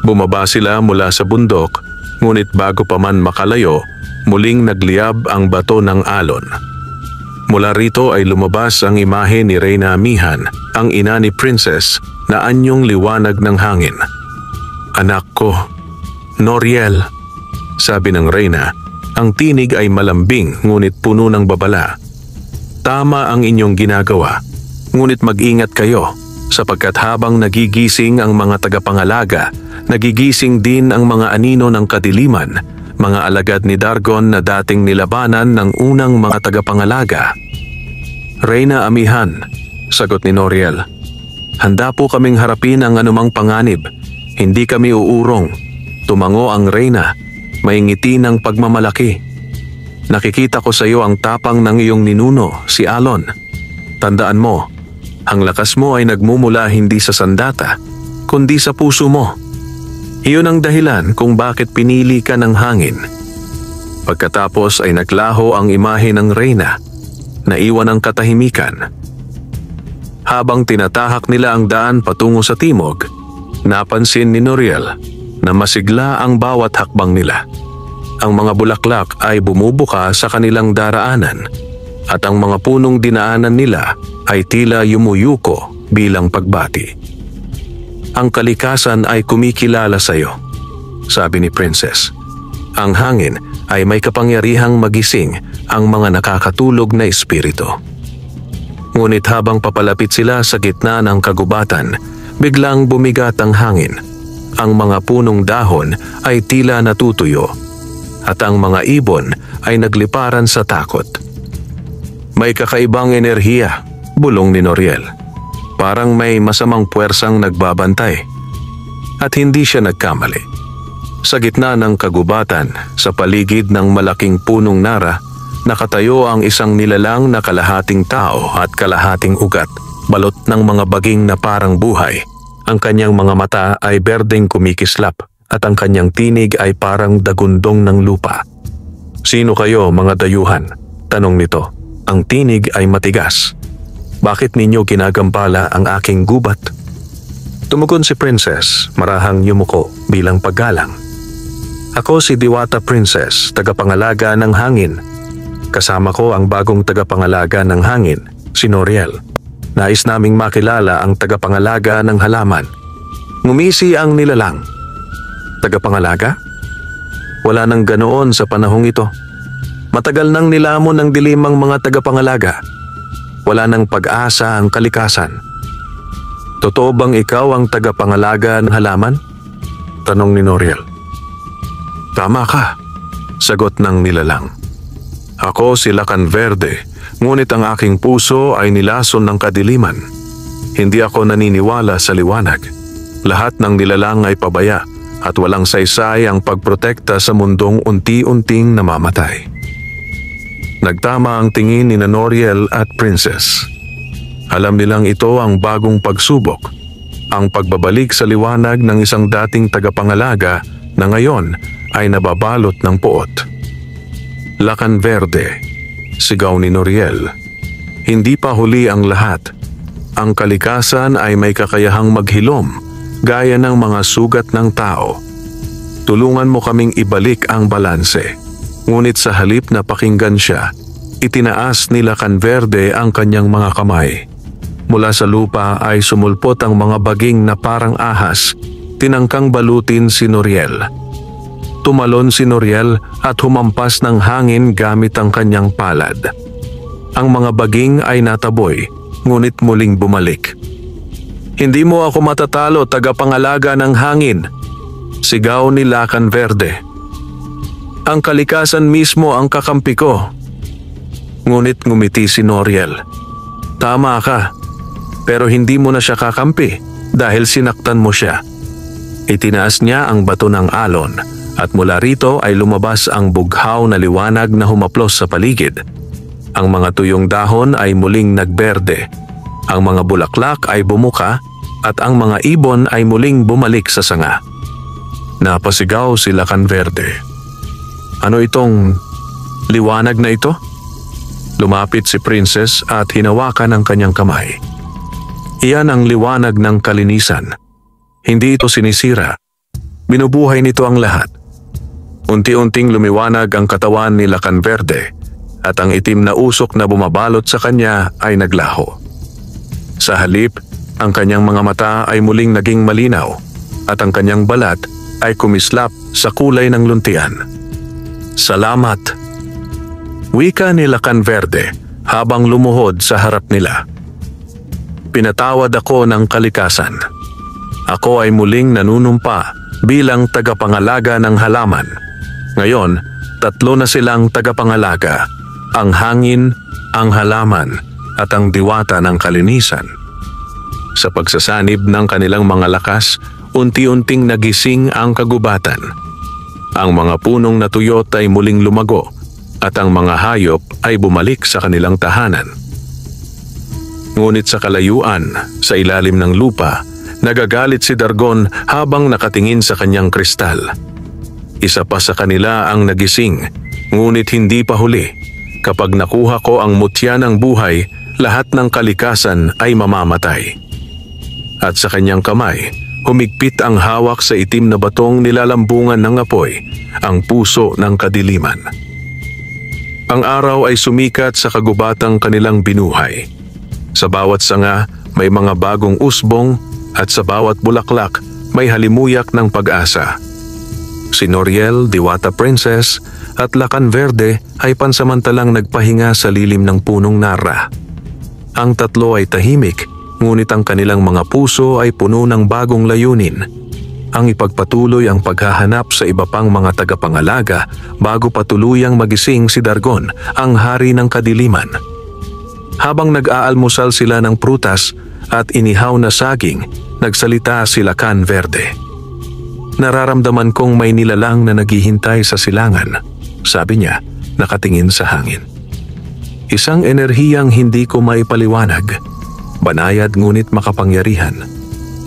Bumaba sila mula sa bundok Ngunit bago pa man makalayo, muling nagliyab ang bato ng alon. Mula rito ay lumabas ang imahe ni Reyna Amihan, ang ina ni Princess, na anyong liwanag ng hangin. "Anak ko, Noriel," sabi ng Reyna. Ang tinig ay malambing ngunit puno ng babala. "Tama ang inyong ginagawa, ngunit mag-ingat kayo sapagkat habang nagigising ang mga tagapangalaga, nagigising din ang mga anino ng kadiliman, mga alagad ni Dargon na dating nilabanan ng unang mga tagapangalaga." "Reyna Amihan," sagot ni Noriel, "handa po kaming harapin ang anumang panganib. Hindi kami uurong." Tumango ang Reyna, may ngiti ng pagmamalaki. "Nakikita ko sa iyo ang tapang ng iyong ninuno, si Alon. Tandaan mo, ang lakas mo ay nagmumula hindi sa sandata, kundi sa puso mo. Iyon ang dahilan kung bakit pinili ka ng hangin." Pagkatapos ay naglaho ang imahe ng Reyna, naiwan ang katahimikan. Habang tinatahak nila ang daan patungo sa timog, napansin ni Noriel na masigla ang bawat hakbang nila. Ang mga bulaklak ay bumubuka sa kanilang daraanan at ang mga punong dinaanan nila ay tila yumuyuko bilang pagbati. "Ang kalikasan ay kumikilala sa iyo," sabi ni Princess. "Ang hangin ay may kapangyarihang magising ang mga nakakatulog na espiritu." Ngunit habang papalapit sila sa gitna ng kagubatan, biglang bumigat ang hangin. Ang mga punong dahon ay tila natutuyo at ang mga ibon ay nagliparan sa takot. "May kakaibang enerhiya," bulong ni Noriel. "Parang may masamang puwersang nagbabantay." At hindi siya nagkamali. Sa gitna ng kagubatan, sa paligid ng malaking punong nara, nakatayo ang isang nilalang na kalahating tao at kalahating ugat, balot ng mga baging na parang buhay. Ang kanyang mga mata ay berdeng kumikislap at ang kanyang tinig ay parang dagundong ng lupa. "Sino kayo, mga dayuhan?" tanong nito. Ang tinig ay matigas. "Bakit ninyo ginagambala ang aking gubat?" Tumugon si Princess, marahang yumuko bilang paggalang. "Ako si Diwata Princess, tagapangalaga ng hangin. Kasama ko ang bagong tagapangalaga ng hangin, si Noriel. Nais naming makilala ang tagapangalaga ng halaman." Ngumisi ang nilalang. "Tagapangalaga? Wala nang ganoon sa panahong ito. Matagal nang nilamon ng dilimang mga tagapangalaga. Wala nang pag-asa ang kalikasan." "Totoo bang ikaw ang tagapangalaga ng halaman?" tanong ni Noriel. "Tama ka," sagot ng nilalang. "Ako si Lakan Verde, ngunit ang aking puso ay nilason ng kadiliman. Hindi ako naniniwala sa liwanag. Lahat ng nilalang ay pabaya at walang saysay ang pagprotekta sa mundong unti-unting namamatay." Nagtama ang tingin ni Noriel at Princess. Alam nilang ito ang bagong pagsubok, ang pagbabalik sa liwanag ng isang dating tagapangalaga na ngayon ay nababalot ng poot. "Lakan Verde," sigaw ni Noriel. "Hindi pa huli ang lahat. Ang kalikasan ay may kakayahang maghilom gaya ng mga sugat ng tao. Tulungan mo kaming ibalik ang balanse." Ngunit sa halip na pakinggan siya, itinaas ni Lakan Verde ang kanyang mga kamay. Mula sa lupa ay sumulpot ang mga baging na parang ahas, tinangkang balutin si Noriel. Tumalon si Noriel at humampas ng hangin gamit ang kanyang palad. Ang mga baging ay nataboy, ngunit muling bumalik. "Hindi mo ako matatalo, tagapangalaga ng hangin," sigaw ni Lakan Verde. "Ang kalikasan mismo ang kakampi ko." Ngunit ngumiti si Noriel. "Tama ka, pero hindi mo na siya kakampi dahil sinaktan mo siya." Itinaas niya ang bato ng alon at mula rito ay lumabas ang bughaw na liwanag na humaplos sa paligid. Ang mga tuyong dahon ay muling nagberde. Ang mga bulaklak ay bumuka at ang mga ibon ay muling bumalik sa sanga. Napasigaw si Lakan Verde. "Ano itong liwanag na ito?" Lumapit si Princess at hinawakan ang kanyang kamay. "Iyan ang liwanag ng kalinisan. Hindi ito sinisira. Binubuhay nito ang lahat. Unti-unting lumiwanag ang katawan ni Lacan Verde at ang itim na usok na bumabalot sa kanya ay naglaho. Sa halip, ang kanyang mga mata ay muling naging malinaw at ang kanyang balat ay kumislap sa kulay ng luntian. "Salamat," wika ni Lacan Verde habang lumuhod sa harap nila. "Pinatawad ako ng kalikasan. Ako ay muling nanunumpa bilang tagapangalaga ng halaman. Ngayon, 3 na silang tagapangalaga, ang hangin, ang halaman, at ang diwata ng kalinisan." Sa pagsasanib ng kanilang mga lakas, unti-unting nagising ang kagubatan. Ang mga punong natuyot ay muling lumago at ang mga hayop ay bumalik sa kanilang tahanan. Ngunit sa kalayuan, sa ilalim ng lupa, nagagalit si Dargon habang nakatingin sa kanyang kristal. Isa pa sa kanila ang nagising, ngunit hindi pa huli. Kapag nakuha ko ang mutya ng buhay, lahat ng kalikasan ay mamamatay. At sa kanyang kamay, humigpit ang hawak sa itim na batong nilalambungan ng apoy, ang puso ng kadiliman. Ang araw ay sumikat sa kagubatang kanilang binuhay. Sa bawat sanga may mga bagong usbong at sa bawat bulaklak may halimuyak ng pag-asa. Si Noriel, Diwata Princess at Lacan Verde ay pansamantalang nagpahinga sa lilim ng punong Narra. Ang 3 ay tahimik, ngunit ang kanilang mga puso ay puno ng bagong layunin. Ang ipagpatuloy ang paghahanap sa iba pang mga tagapangalaga bago patuluyang magising si Dargon, ang hari ng kadiliman. Habang nag-aalmusal sila ng prutas at inihaw na saging, nagsalita si Lacan Verde. "Nararamdaman kong may nilalang na naghihintay sa silangan," sabi niya, nakatingin sa hangin. "Isang enerhiyang hindi ko maipaliwanag, banayad ngunit makapangyarihan.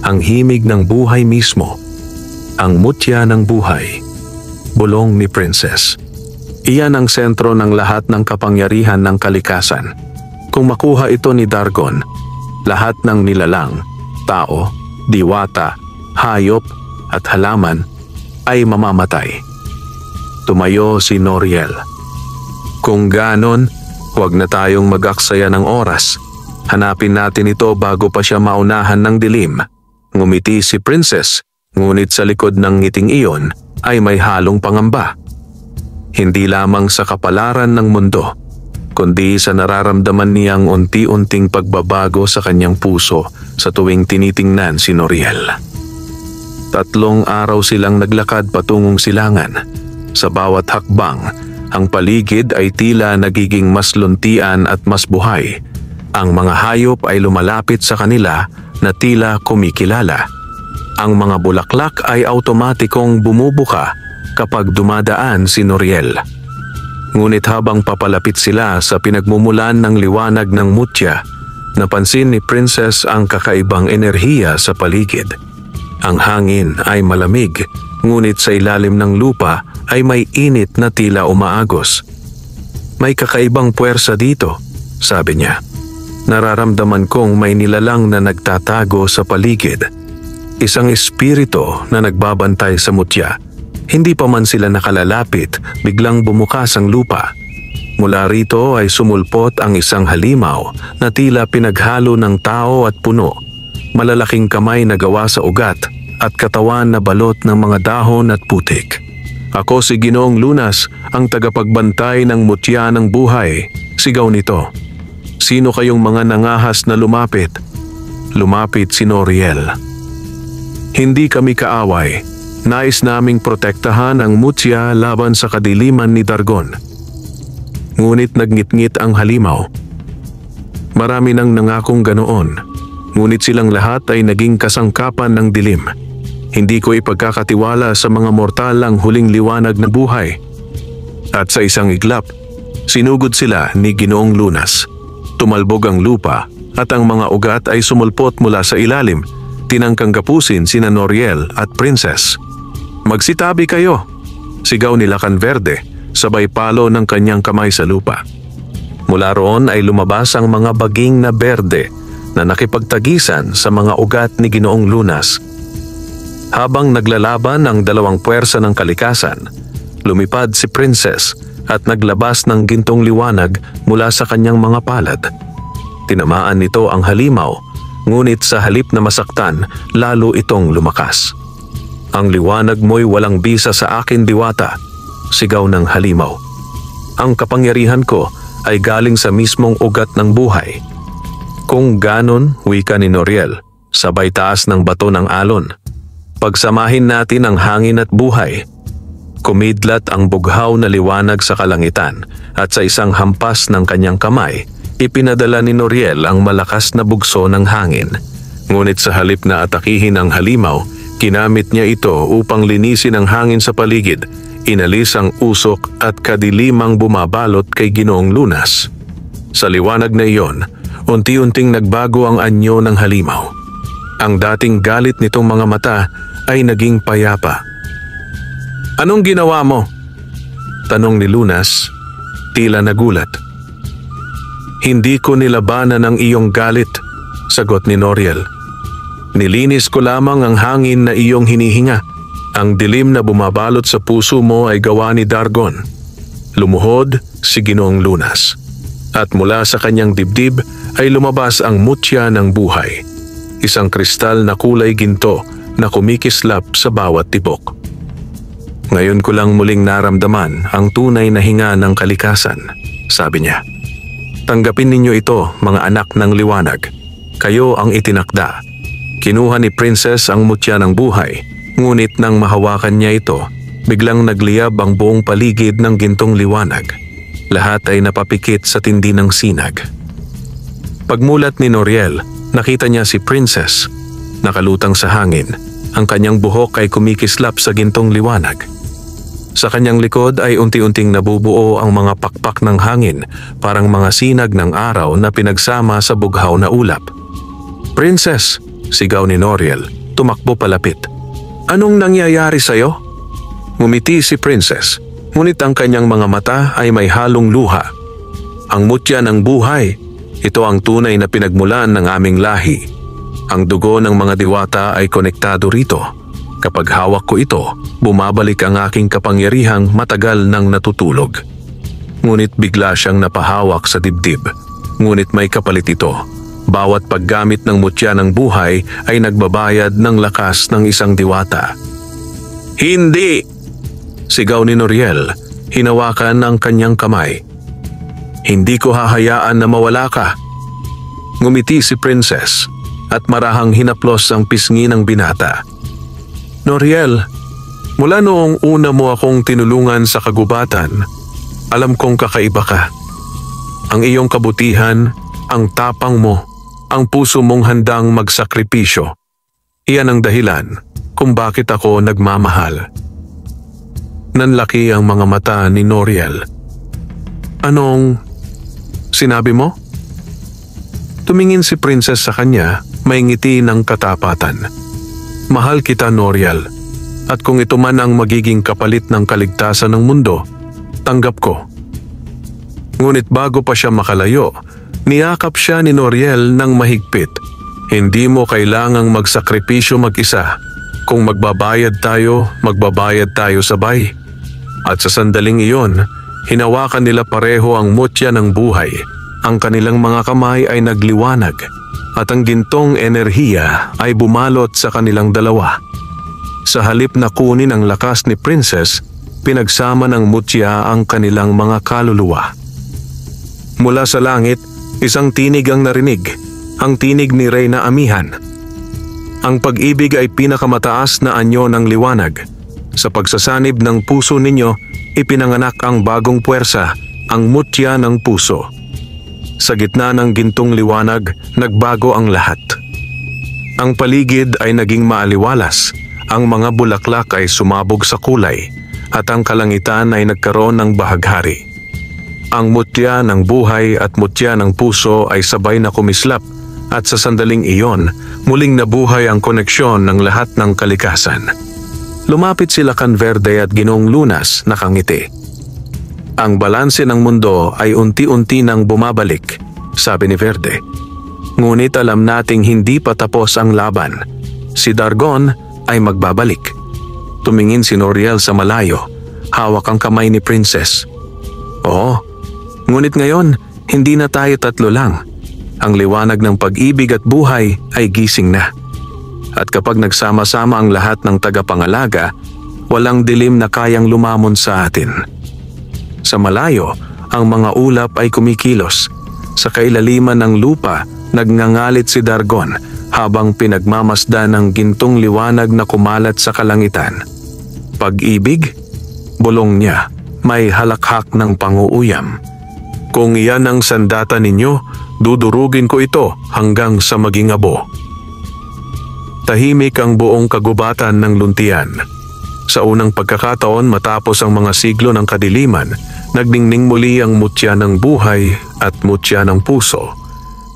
Ang himig ng buhay mismo, ang mutya ng buhay," bulong ni Princess. "Iyan ang sentro ng lahat ng kapangyarihan ng kalikasan. Kung makuha ito ni Dargon, lahat ng nilalang, tao, diwata, hayop, at halaman ay mamamatay." Tumayo si Noriel. "Kung ganon, huwag na tayong mag-aksaya ng oras. Hanapin natin ito bago pa siya maunahan ng dilim." Ngumiti si Princess, ngunit sa likod ng ngiting iyon ay may halong pangamba. Hindi lamang sa kapalaran ng mundo, kundi sa nararamdaman niyang unti-unting pagbabago sa kanyang puso sa tuwing tinitingnan si Noriel. 3 araw silang naglakad patungong silangan. Sa bawat hakbang, ang paligid ay tila nagiging mas luntian at mas buhay. Ang mga hayop ay lumalapit sa kanila na tila kumikilala. Ang mga bulaklak ay automatikong bumubuka kapag dumadaan si Noriel. Ngunit habang papalapit sila sa pinagmumulan ng liwanag ng mutya, napansin ni Princess ang kakaibang enerhiya sa paligid. Ang hangin ay malamig, ngunit sa ilalim ng lupa ay may init na tila umaagos. "May kakaibang puwersa dito," sabi niya. "Nararamdaman kong may nilalang na nagtatago sa paligid. Isang espiritu na nagbabantay sa mutya. Hindi pa man sila nakalalapit, biglang bumukas ang lupa. Mula rito ay sumulpot ang isang halimaw na tila pinaghalo ng tao at puno. Malalaking kamay na gawa sa ugat at katawan na balot ng mga dahon at putik. Ako si Ginoong Lunas, ang tagapagbantay ng mutya ng buhay," sigaw nito. "Sino kayong mga nangahas na lumapit?" Lumapit si Noriel. "Hindi kami kaaway. Nais naming protektahan ang mutya laban sa kadiliman ni Dargon." Ngunit nagngit-ngit ang halimaw. "Marami nang nangakong ganoon, ngunit silang lahat ay naging kasangkapan ng dilim. Hindi ko ipagkakatiwala sa mga mortal ang huling liwanag ng buhay." At sa isang iglap, sinugod sila ni Ginoong Lunas. Tumalbog ang lupa at ang mga ugat ay sumulpot mula sa ilalim. Tinangkang kapusin sina Noriel at Princess. "Magsitabi kayo," sigaw ni Lacan Verde, sabay palo ng kanyang kamay sa lupa. Mula roon ay lumabas ang mga baging na berde na nakipagtagisan sa mga ugat ni Ginoong Lunas. Habang naglalaban ang 2 puwersa ng kalikasan, lumipad si Princess at naglabas ng gintong liwanag mula sa kanyang mga palad. Tinamaan nito ang halimaw, ngunit sa halip na masaktan, lalo itong lumakas. "Ang liwanag mo'y walang bisa sa akin, Diwata," sigaw ng halimaw. "Ang kapangyarihan ko ay galing sa mismong ugat ng buhay." "Kung ganon," wika ni Noriel, sabay taas ng bato ng alon. "Pagsamahin natin ang hangin at buhay." Kumidlat ang bughaw na liwanag sa kalangitan at sa isang hampas ng kanyang kamay, ipinadala ni Noriel ang malakas na bugso ng hangin. Ngunit sa halip na atakihin ang halimaw, ginamit niya ito upang linisin ang hangin sa paligid, inalis ang usok at kadilimang bumabalot kay Ginoong Lunas. Sa liwanag na iyon, unti-unting nagbago ang anyo ng halimaw. Ang dating galit nitong mga mata ay naging payapa. "Anong ginawa mo?" tanong ni Lunas, tila nagulat. "Hindi ko nilabanan ang iyong galit," sagot ni Noriel. "Nilinis ko lamang ang hangin na iyong hinihinga. Ang dilim na bumabalot sa puso mo ay gawa ni Dargon." Lumuhod si Ginoong Lunas, at mula sa kanyang dibdib ay lumabas ang mutya ng buhay, isang kristal na kulay ginto na kumikislap sa bawat tibok. "Ngayon ko lang muling naramdaman ang tunay na hinga ng kalikasan," sabi niya. "Tanggapin ninyo ito, mga anak ng liwanag. Kayo ang itinakda." Kinuha ni Princess ang mutya ng buhay, ngunit nang mahawakan niya ito, biglang nagliyab ang buong paligid ng gintong liwanag. Lahat ay napapikit sa tindi ng sinag. Pagmulat ni Noriel, nakita niya si Princess, nakalutang sa hangin. Ang kanyang buhok ay kumikislap sa gintong liwanag. Sa kanyang likod ay unti-unting nabubuo ang mga pakpak ng hangin, parang mga sinag ng araw na pinagsama sa bughaw na ulap. "Princess!" sigaw ni Noriel, tumakbo palapit. "Anong nangyayari sa'yo?" Ngumiti si Princess, ngunit ang kanyang mga mata ay may halong luha. "Ang mutya ng buhay, ito ang tunay na pinagmulan ng aming lahi. Ang dugo ng mga diwata ay konektado rito. Kapag hawak ko ito, bumabalik ang aking kapangyarihang matagal nang natutulog." Ngunit bigla siyang napahawak sa dibdib. Ngunit may kapalit ito. Bawat paggamit ng mutya ng buhay ay nagbabayad ng lakas ng isang diwata. "Hindi!" sigaw ni Noriel, hinawakan ang kanyang kamay. "Hindi ko hahayaan na mawala ka." Ngumiti si Princess at marahang hinaplos ang pisngi ng binata. "Noriel, mula noong una mo akong tinulungan sa kagubatan, alam kong kakaiba ka. Ang iyong kabutihan, ang tapang mo, ang puso mong handang magsakripisyo. Iyan ang dahilan kung bakit ako nagmamahal." Nanlaki ang mga mata ni Noriel. "Anong sinabi mo?" Tumingin si Princess sa kanya, may ngiti ng katapatan. "Mahal kita, Noriel, at kung ito man ang magiging kapalit ng kaligtasan ng mundo, tanggap ko." Ngunit bago pa siya makalayo, niyakap siya ni Noriel ng mahigpit. "Hindi mo kailangang magsakripisyo mag-isa. Kung magbabayad tayo sabay." At sa sandaling iyon, hinawakan nila pareho ang mutya ng buhay. Ang kanilang mga kamay ay nagliwanag, at ang gintong enerhiya ay bumalot sa kanilang dalawa. Sa halip na kunin ang lakas ni Princess, pinagsama ng mutya ang kanilang mga kaluluwa. Mula sa langit, isang tinig ang narinig, ang tinig ni Reyna Amihan. "Ang pag-ibig ay pinakamataas na anyo ng liwanag. Sa pagsasanib ng puso ninyo, ipinanganak ang bagong puwersa, ang mutya ng puso." Sa gitna ng gintong liwanag, nagbago ang lahat. Ang paligid ay naging maaliwalas, ang mga bulaklak ay sumabog sa kulay, at ang kalangitan ay nagkaroon ng bahaghari. Ang mutya ng buhay at mutya ng puso ay sabay na kumislap, at sa sandaling iyon, muling nabuhay ang koneksyon ng lahat ng kalikasan. Lumapit sila kan Verde at Ginoong Lunas nakangiti. "Ang balanse ng mundo ay unti-unti nang bumabalik," sabi ni Verde. "Ngunit alam nating hindi pa tapos ang laban. Si Dargon ay magbabalik." Tumingin si Noriel sa malayo. hawak ang kamay ni Princess. Oo, ngunit ngayon, hindi na tayo tatlo lang. Ang liwanag ng pag-ibig at buhay ay gising na. At kapag nagsama-sama ang lahat ng tagapangalaga, walang dilim na kayang lumamon sa atin. Sa malayo, ang mga ulap ay kumikilos. Sa kailaliman ng lupa, nagngangalit si Dargon habang pinagmamasdan ng gintong liwanag na kumalat sa kalangitan. Pag-ibig? Bulong niya, may halakhak ng panguuyam. Kung iyan ang sandata ninyo, dudurugin ko ito hanggang sa maging abo. Tahimik ang buong kagubatan ng luntian. Sa unang pagkakataon matapos ang mga siglo ng kadiliman, nagningning muli ang mutya ng buhay at mutya ng puso,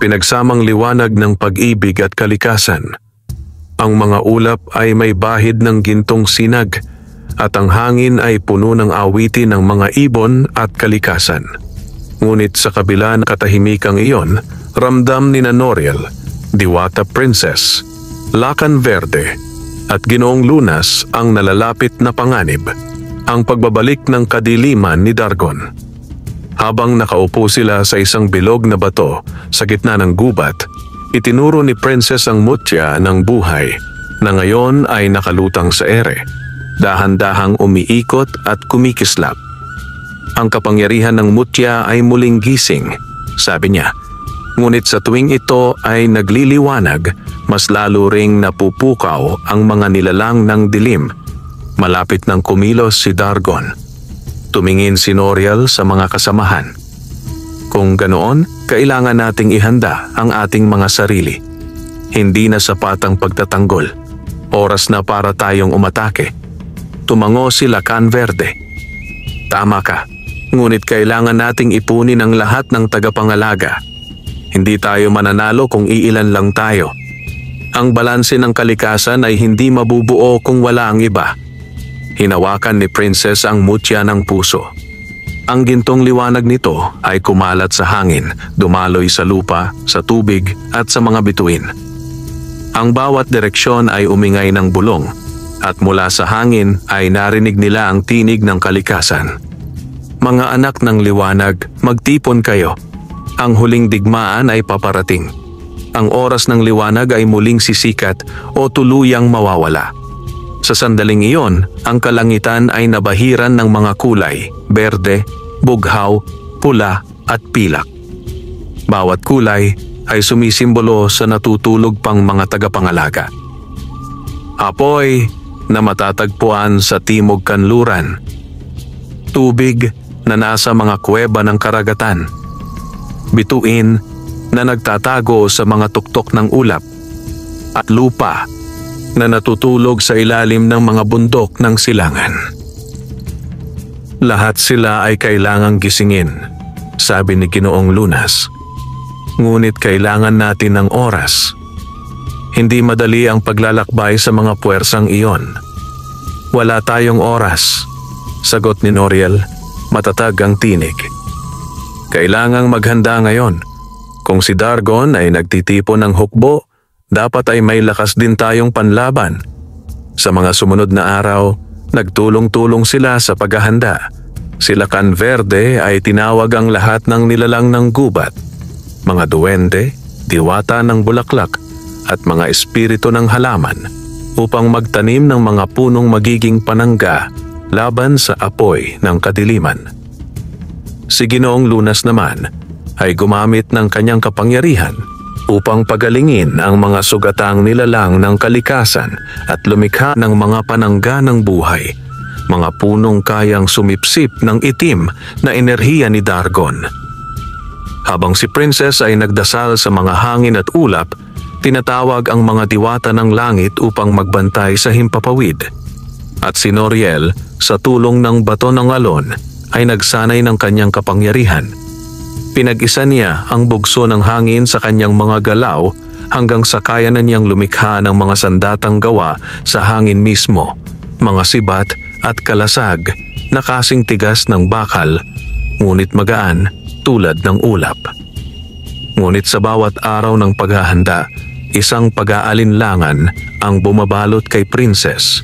pinagsamang liwanag ng pag-ibig at kalikasan. Ang mga ulap ay may bahid ng gintong sinag at ang hangin ay puno ng awitin ng mga ibon at kalikasan. Ngunit sa kabila ng katahimikang iyon, ramdam ni Noriel, Diwata Princess, Lakan Verde at Ginoong Lunas ang nalalapit na panganib, ang pagbabalik ng kadiliman ni Dargon. Habang nakaupo sila sa isang bilog na bato sa gitna ng gubat, itinuro ni Princess ang mutya ng buhay na ngayon ay nakalutang sa ere, dahan-dahang umiikot at kumikislap. Ang kapangyarihan ng mutya ay muling gising, sabi niya. Ngunit sa tuwing ito ay nagliliwanag, mas lalo ring napupukaw ang mga nilalang ng dilim. Malapit ng kumilos si Dargon. Tumingin si Noriel sa mga kasamahan. Kung ganoon, kailangan nating ihanda ang ating mga sarili. Hindi na sapat ang pagtatanggol. Oras na para tayong umatake. Tumango si Lakan Verde. Tama ka, ngunit kailangan nating ipunin ang lahat ng tagapangalaga. Hindi tayo mananalo kung iilan lang tayo. Ang balanse ng kalikasan ay hindi mabubuo kung wala ang iba. Hinawakan ni Princess ang mutya ng puso. Ang gintong liwanag nito ay kumalat sa hangin, dumaloy sa lupa, sa tubig at sa mga bituin. Ang bawat direksyon ay umingay ng bulong at mula sa hangin ay narinig nila ang tinig ng kalikasan. Mga anak ng liwanag, magtipon kayo. Ang huling digmaan ay paparating. Ang oras ng liwanag ay muling sisikat o tuluyang mawawala. Sa sandaling iyon, ang kalangitan ay nabahiran ng mga kulay, berde, bughaw, pula at pilak. Bawat kulay ay sumisimbolo sa natutulog pang mga tagapangalaga. Apoy na matatagpuan sa timog kanluran. Tubig na nasa mga kuweba ng karagatan. Bituin na nagtatago sa mga tuktok ng ulap. At lupa na natutulog sa ilalim ng mga bundok ng silangan. Lahat sila ay kailangang gisingin, sabi ni Ginoong Lunas. Ngunit kailangan natin ng oras. Hindi madali ang paglalakbay sa mga puwersang iyon. Wala tayong oras, sagot ni Noriel, matatag ang tinig. Kailangang maghanda ngayon. Kung si Dargon ay nagtitipon ng hukbo, dapat ay may lakas din tayong panlaban. Sa mga sumunod na araw, nagtulong-tulong sila sa paghahanda. Si Lakan Verde ay tinawag ang lahat ng nilalang ng gubat, mga duwende, diwata ng bulaklak, at mga espiritu ng halaman upang magtanim ng mga punong magiging panangga laban sa apoy ng kadiliman. Si Ginoong Lunas naman ay gumamit ng kanyang kapangyarihan upang pagalingin ang mga sugatang nilalang ng kalikasan at lumikha ng mga panangga ng buhay, mga punong kayang sumipsip ng itim na enerhiya ni Dargon. Habang si Princess ay nagdasal sa mga hangin at ulap, tinatawag ang mga diwata ng langit upang magbantay sa himpapawid. At si Noriel, sa tulong ng bato ng alon, ay nagsanay ng kanyang kapangyarihan. Pinag-isa niya ang bugso ng hangin sa kanyang mga galaw hanggang sa kaya na niyang lumikha ng mga sandatang gawa sa hangin mismo, mga sibat at kalasag na kasing tigas ng bakal, ngunit magaan tulad ng ulap. Ngunit sa bawat araw ng paghahanda, isang pag-aalinlangan ang bumabalot kay Princess.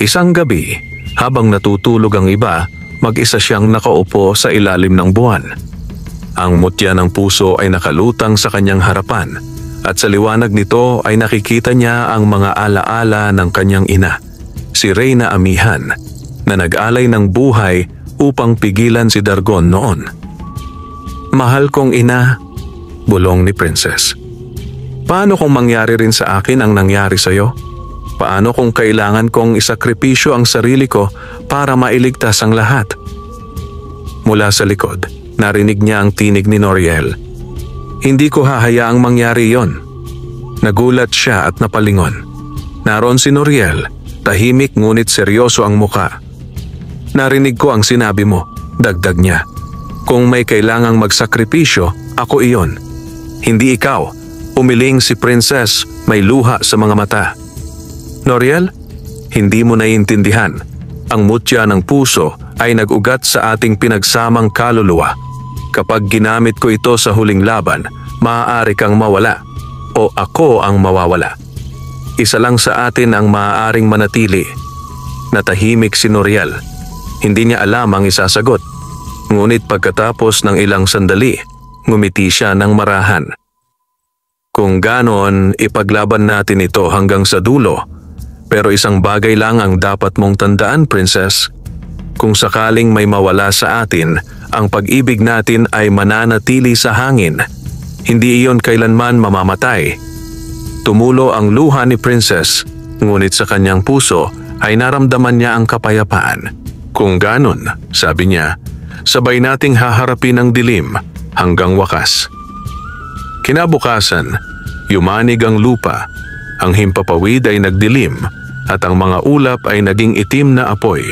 Isang gabi, Habang natutulog ang iba, mag-isa siyang nakaupo sa ilalim ng buwan. Ang mutya ng puso ay nakalutang sa kanyang harapan at sa liwanag nito ay nakikita niya ang mga alaala ng kanyang ina, si Reyna Amihan, na nag-alay ng buhay upang pigilan si Dargon noon. "Mahal kong ina," bulong ni Princess. "Paano kung mangyari rin sa akin ang nangyari sa'yo? Paano kung kailangan kong isakripisyo ang sarili ko para mailigtas ang lahat?" Mula sa likod, narinig niya ang tinig ni Noriel. "Hindi ko hahayaang mangyari yon." Nagulat siya at napalingon. Naroon si Noriel, tahimik ngunit seryoso ang muka. "Narinig ko ang sinabi mo," dagdag niya. "Kung may kailangang magsakripisyo, ako iyon. Hindi ikaw," umiling si Princess, may luha sa mga mata. "Noriel, hindi mo naiintindihan. Ang mutya ng puso ay nag-ugat sa ating pinagsamang kaluluwa. Kapag ginamit ko ito sa huling laban, maaari kang mawala o ako ang mawawala. Isa lang sa atin ang maaaring manatili." Natahimik si Noriel. Hindi niya alam ang isasagot. Ngunit pagkatapos ng ilang sandali, ngumiti siya ng marahan. "Kung ganon, ipaglaban natin ito hanggang sa dulo. Pero isang bagay lang ang dapat mong tandaan, Princess. Kung sakaling may mawala sa atin, ang pag-ibig natin ay mananatili sa hangin. Hindi iyon kailanman mamamatay." Tumulo ang luha ni Princess, ngunit sa kanyang puso ay naramdaman niya ang kapayapaan. "Kung ganon," sabi niya, "sabay nating haharapin ang dilim hanggang wakas." Kinabukasan, yumanig ang lupa, ang himpapawid ay nagdilim at ang mga ulap ay naging itim na apoy.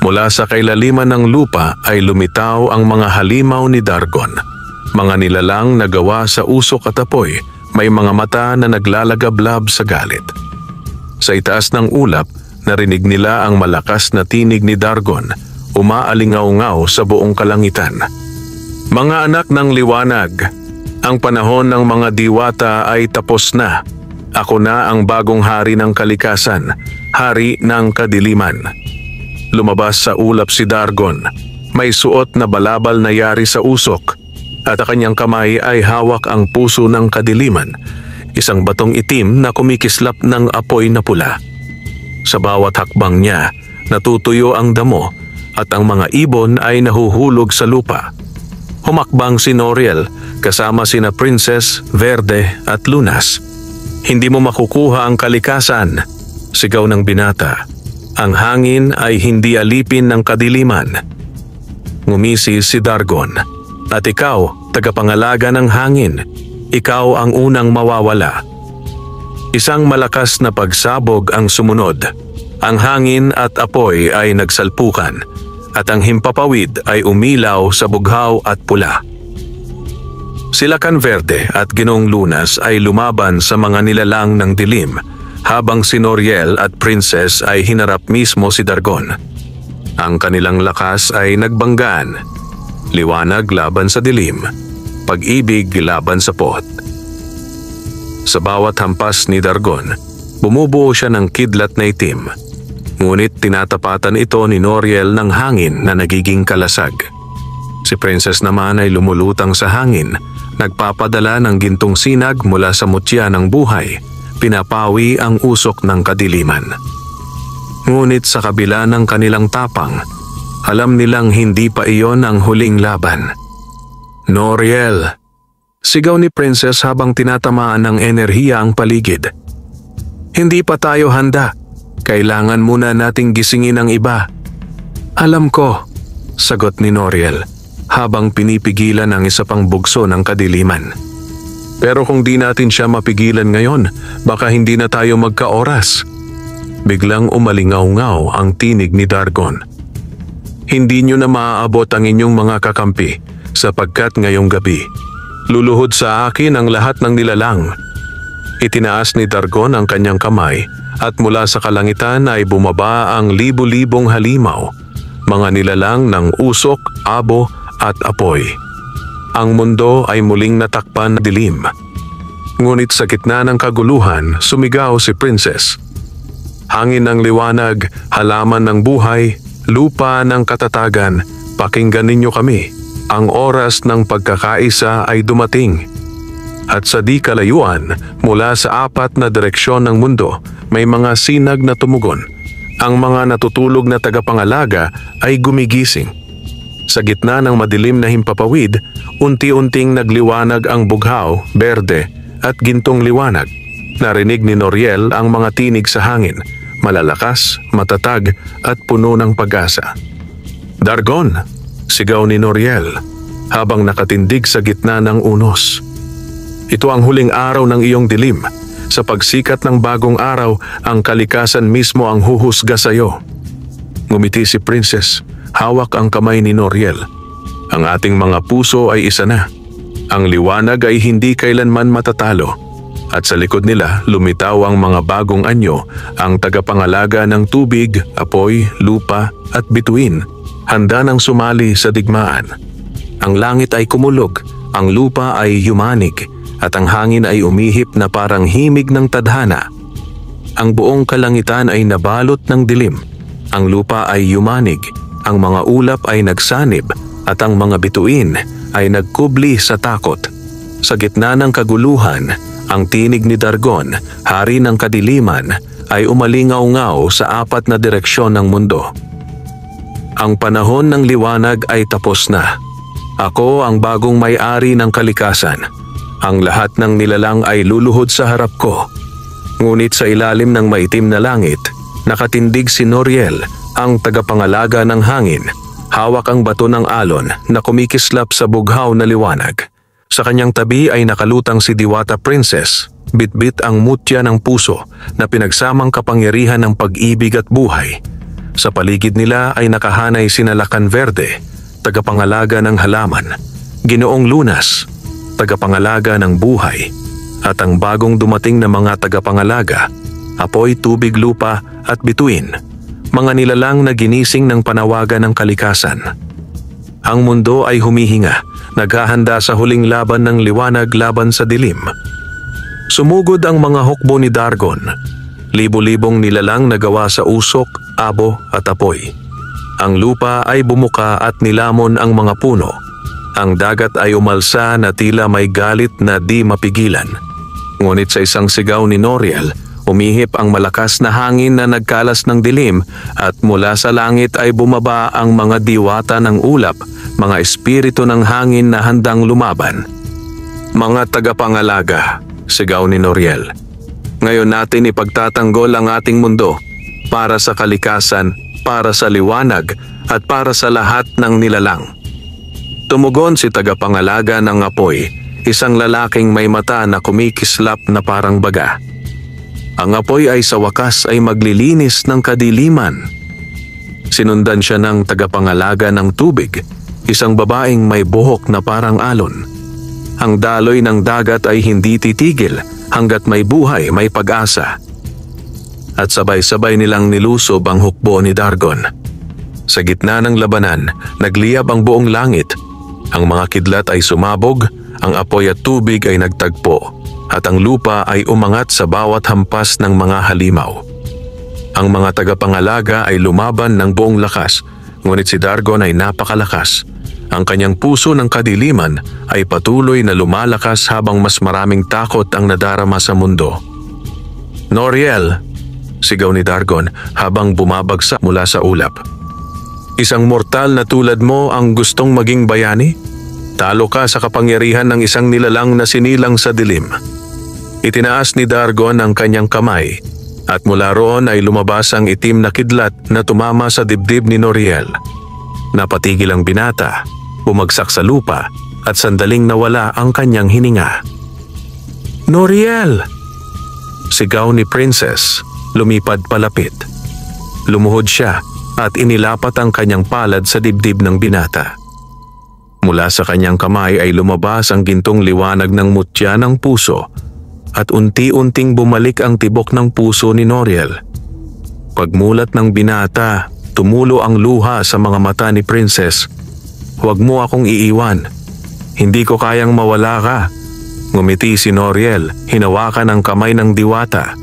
Mula sa kailaliman ng lupa ay lumitaw ang mga halimaw ni Dargon, mga nilalang na gawa sa usok at apoy, may mga mata na naglalagablab sa galit. Sa itaas ng ulap, narinig nila ang malakas na tinig ni Dargon, umaalingaw-ngaw sa buong kalangitan. "Mga anak ng liwanag, ang panahon ng mga diwata ay tapos na. Ako na ang bagong hari ng kalikasan, hari ng kadiliman." Lumabas sa ulap si Dargon. May suot na balabal na yari sa usok at ang kanyang kamay ay hawak ang puso ng kadiliman, isang batong itim na kumikislap ng apoy na pula. Sa bawat hakbang niya, natutuyo ang damo at ang mga ibon ay nahuhulog sa lupa. Humakbang si Noriel kasama sina Princess, Verde at Lunas. "Hindi mo makukuha ang kalikasan," sigaw ng binata. "Ang hangin ay hindi alipin ng kadiliman." Ngumisi si Dargon. "At ikaw, tagapangalaga ng hangin, ikaw ang unang mawawala." Isang malakas na pagsabog ang sumunod. Ang hangin at apoy ay nagsalpukan at ang himpapawid ay umilaw sa bughaw at pula. Sila Canverde at Ginoong Lunas ay lumaban sa mga nilalang ng dilim, habang si Noriel at Princess ay hinarap mismo si Dargon. Ang kanilang lakas ay nagbanggaan. Liwanag laban sa dilim, pag-ibig laban sa pot. Sa bawat hampas ni Dargon, bumubuo siya ng kidlat na itim. Ngunit tinatapatan ito ni Noriel ng hangin na nagiging kalasag. Si Princess naman ay lumulutang sa hangin, nagpapadala ng gintong sinag mula sa mutya ng buhay, pinapawi ang usok ng kadiliman. Ngunit sa kabila ng kanilang tapang, alam nilang hindi pa iyon ang huling laban. "Noriel!" sigaw ni Princess habang tinatamaan ng enerhiya ang paligid. "Hindi pa tayo handa. Kailangan muna nating gisingin ang iba." "Alam ko," sagot ni Noriel habang pinipigilan ang isa pang bugso ng kadiliman. "Pero kung di natin siya mapigilan ngayon, baka hindi na tayo magkaoras." Biglang umalingaw-ngaw ang tinig ni Dargon. "Hindi nyo na maaabot ang inyong mga kakampi sapagkat ngayong gabi, luluhod sa akin ang lahat ng nilalang." Itinaas ni Dargon ang kanyang kamay at mula sa kalangitan ay bumaba ang libu-libong halimaw, mga nilalang ng usok, abo at apoy. Ang mundo ay muling natakpan ng dilim. Ngunit sa gitna ng kaguluhan, sumigaw si Princess. Hangin ng liwanag, halaman ng buhay, lupa ng katatagan, pakinggan ninyo kami. Ang oras ng pagkakaisa ay dumating. At sa di kalayuan, mula sa apat na direksyon ng mundo, may mga sinag na tumugon. Ang mga natutulog na tagapangalaga ay gumigising. Sa gitna ng madilim na himpapawid, unti-unting nagliwanag ang bughaw, berde at gintong liwanag. Narinig ni Noriel ang mga tinig sa hangin, malalakas, matatag at puno ng pag-asa. "Dargon!" sigaw ni Noriel habang nakatindig sa gitna ng unos. "Ito ang huling araw ng iyong dilim. Sa pagsikat ng bagong araw, ang kalikasan mismo ang huhusga sa iyo." Ngumiti si Princess, hawak ang kamay ni Noriel. "Ang ating mga puso ay isa na. Ang liwanag ay hindi kailanman matatalo." At sa likod nila lumitaw ang mga bagong anyo, ang tagapangalaga ng tubig, apoy, lupa at bituin, handa nang sumali sa digmaan. Ang langit ay kumulog, ang lupa ay yumanig, at ang hangin ay umihip na parang himig ng tadhana. Ang buong kalangitan ay nabalot ng dilim, ang lupa ay yumanig, ang mga ulap ay nagsanib, at ang mga bituin ay nagkubli sa takot. Sa gitna ng kaguluhan, ang tinig ni Dargon, hari ng kadiliman, ay umalingaw-ngaw sa apat na direksyon ng mundo. "Ang panahon ng liwanag ay tapos na. Ako ang bagong may-ari ng kalikasan. Ang lahat ng nilalang ay luluhod sa harap ko." Ngunit sa ilalim ng maitim na langit, nakatindig si Noriel, ang tagapangalaga ng hangin. Hawak ang bato ng alon na kumikislap sa bughaw na liwanag. Sa kanyang tabi ay nakalutang si Diwata Princess, bitbit ang mutya ng puso na pinagsamang kapangyarihan ng pag-ibig at buhay. Sa paligid nila ay nakahanay sina Lakan Verde, tagapangalaga ng halaman, Ginoong Lunas, tagapangalaga ng buhay, at ang bagong dumating na mga tagapangalaga, apoy, tubig, lupa at bituin, mga nilalang na ginising ng panawagan ng kalikasan. Ang mundo ay humihinga, naghahanda sa huling laban ng liwanag laban sa dilim. Sumugod ang mga hukbo ni Dargon, libo-libong nilalang na gawa sa usok, abo at apoy. Ang lupa ay bumuka at nilamon ang mga puno. Ang dagat ay umalsa na tila may galit na di mapigilan. Ngunit sa isang sigaw ni Noriel, umihip ang malakas na hangin na nagkalas ng dilim, at mula sa langit ay bumaba ang mga diwata ng ulap, mga espiritu ng hangin na handang lumaban. "Mga tagapangalaga," sigaw ni Noriel, "ngayon natin ipagtatanggol ang ating mundo para sa kalikasan, para sa liwanag at para sa lahat ng nilalang." Tumugon si tagapangalaga ng apoy, isang lalaking may mata na kumikislap na parang baga. Ang apoy ay sa wakas ay maglilinis ng kadiliman. Sinundan siya ng tagapangalaga ng tubig, isang babaeng may buhok na parang alon. Ang daloy ng dagat ay hindi titigil hanggat may buhay, may pag-asa. At sabay-sabay nilang nilusob ang hukbo ni Dargon. Sa gitna ng labanan, nagliyab ang buong langit. Ang mga kidlat ay sumabog, ang apoy at tubig ay nagtagpo, at ang lupa ay umangat sa bawat hampas ng mga halimaw. Ang mga tagapangalaga ay lumaban ng buong lakas, ngunit si Dargon ay napakalakas. Ang kanyang puso ng kadiliman ay patuloy na lumalakas habang mas maraming takot ang nadarama sa mundo. "Noriel!" sigaw ni Dargon habang bumabagsak mula sa ulap. "Isang mortal na tulad mo ang gustong maging bayani? Talo ka sa kapangyarihan ng isang nilalang na sinilang sa dilim." Itinaas ni Dargon ang kanyang kamay, at mula roon ay lumabas ang itim na kidlat na tumama sa dibdib ni Noriel. Napatigil ang binata, bumagsak sa lupa, at sandaling nawala ang kanyang hininga. "Noriel!" sigaw ni Princess, lumipad palapit. Lumuhod siya at inilapat ang kanyang palad sa dibdib ng binata. Mula sa kanyang kamay ay lumabas ang gintong liwanag ng mutya ng puso, at unti-unting bumalik ang tibok ng puso ni Noriel. Pagmulat ng binata, tumulo ang luha sa mga mata ni Princess. "Huwag mo akong iiwan. Hindi ko kayang mawala ka." Ngumiti si Noriel, hinawakan ang kamay ng diwata.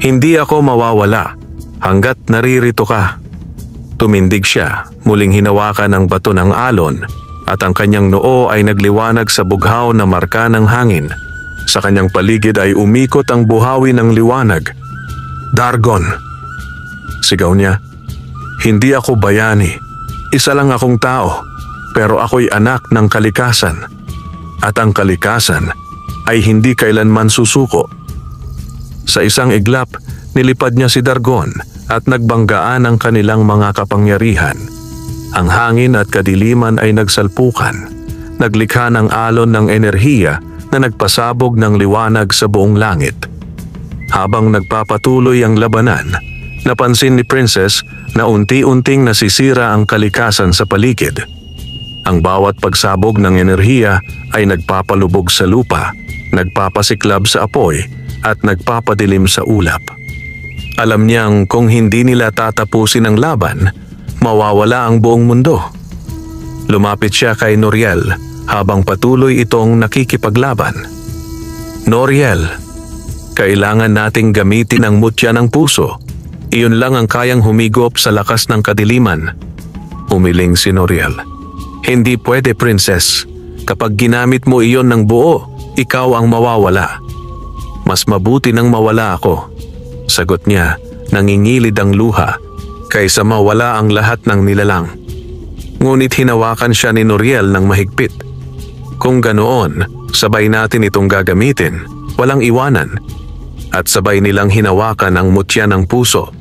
"Hindi ako mawawala. hanggat naririto ka. Tumindig siya, muling hinawakan ang bato ng alon at ang kanyang noo ay nagliwanag sa bughaw na marka ng hangin. Sa kanyang paligid ay umikot ang buhawi ng liwanag. "Dargon!" sigaw niya. "Hindi ako bayani. Isa lang akong tao, pero ako'y anak ng kalikasan. At ang kalikasan ay hindi kailanman susuko." Sa isang iglap, nilipad niya si Dargon at nagbanggaan ang kanilang mga kapangyarihan. Ang hangin at kadiliman ay nagsalpukan. Naglikha ng alon ng enerhiya na nagpasabog ng liwanag sa buong langit. Habang nagpapatuloy ang labanan, napansin ni Princess na unti-unting nasisira ang kalikasan sa paligid. Ang bawat pagsabog ng enerhiya ay nagpapalubog sa lupa, nagpapasiklab sa apoy at nagpapadilim sa ulap. Alam niyang kung hindi nila tatapusin ang laban, mawawala ang buong mundo. Lumapit siya kay Noriel habang patuloy itong nakikipaglaban. "Noriel, kailangan nating gamitin ang mutya ng puso. Iyon lang ang kayang humigop sa lakas ng kadiliman." Umiling si Noriel. "Hindi pwede, Princess. Kapag ginamit mo iyon ng buo, ikaw ang mawawala." "Mas mabuti nang mawala ako," sagot niya, nangingilid ang luha, "kaysa mawala ang lahat ng nilalang." Ngunit hinawakan siya ni Noriel ng mahigpit. "Kung ganoon, sabay natin itong gagamitin, walang iwanan." At sabay nilang hinawakan ang mutya ng puso.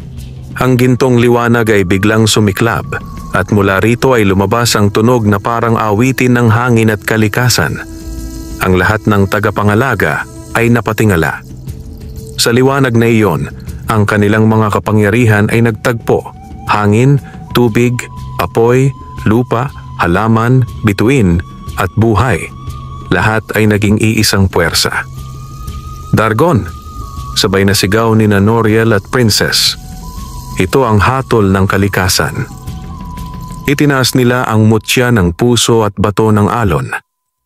Ang gintong liwanag ay biglang sumiklab at mula rito ay lumabas ang tunog na parang awitin ng hangin at kalikasan. Ang lahat ng tagapangalaga ay napatingala. Sa liwanag na iyon, ang kanilang mga kapangyarihan ay nagtagpo. Hangin, tubig, apoy, lupa, halaman, bituin at buhay. Lahat ay naging iisang puwersa. "Dargon!" sabay na sigaw ni Noriel at Princess. Ito ang hatol ng kalikasan. Itinaas nila ang mutya ng puso at bato ng alon.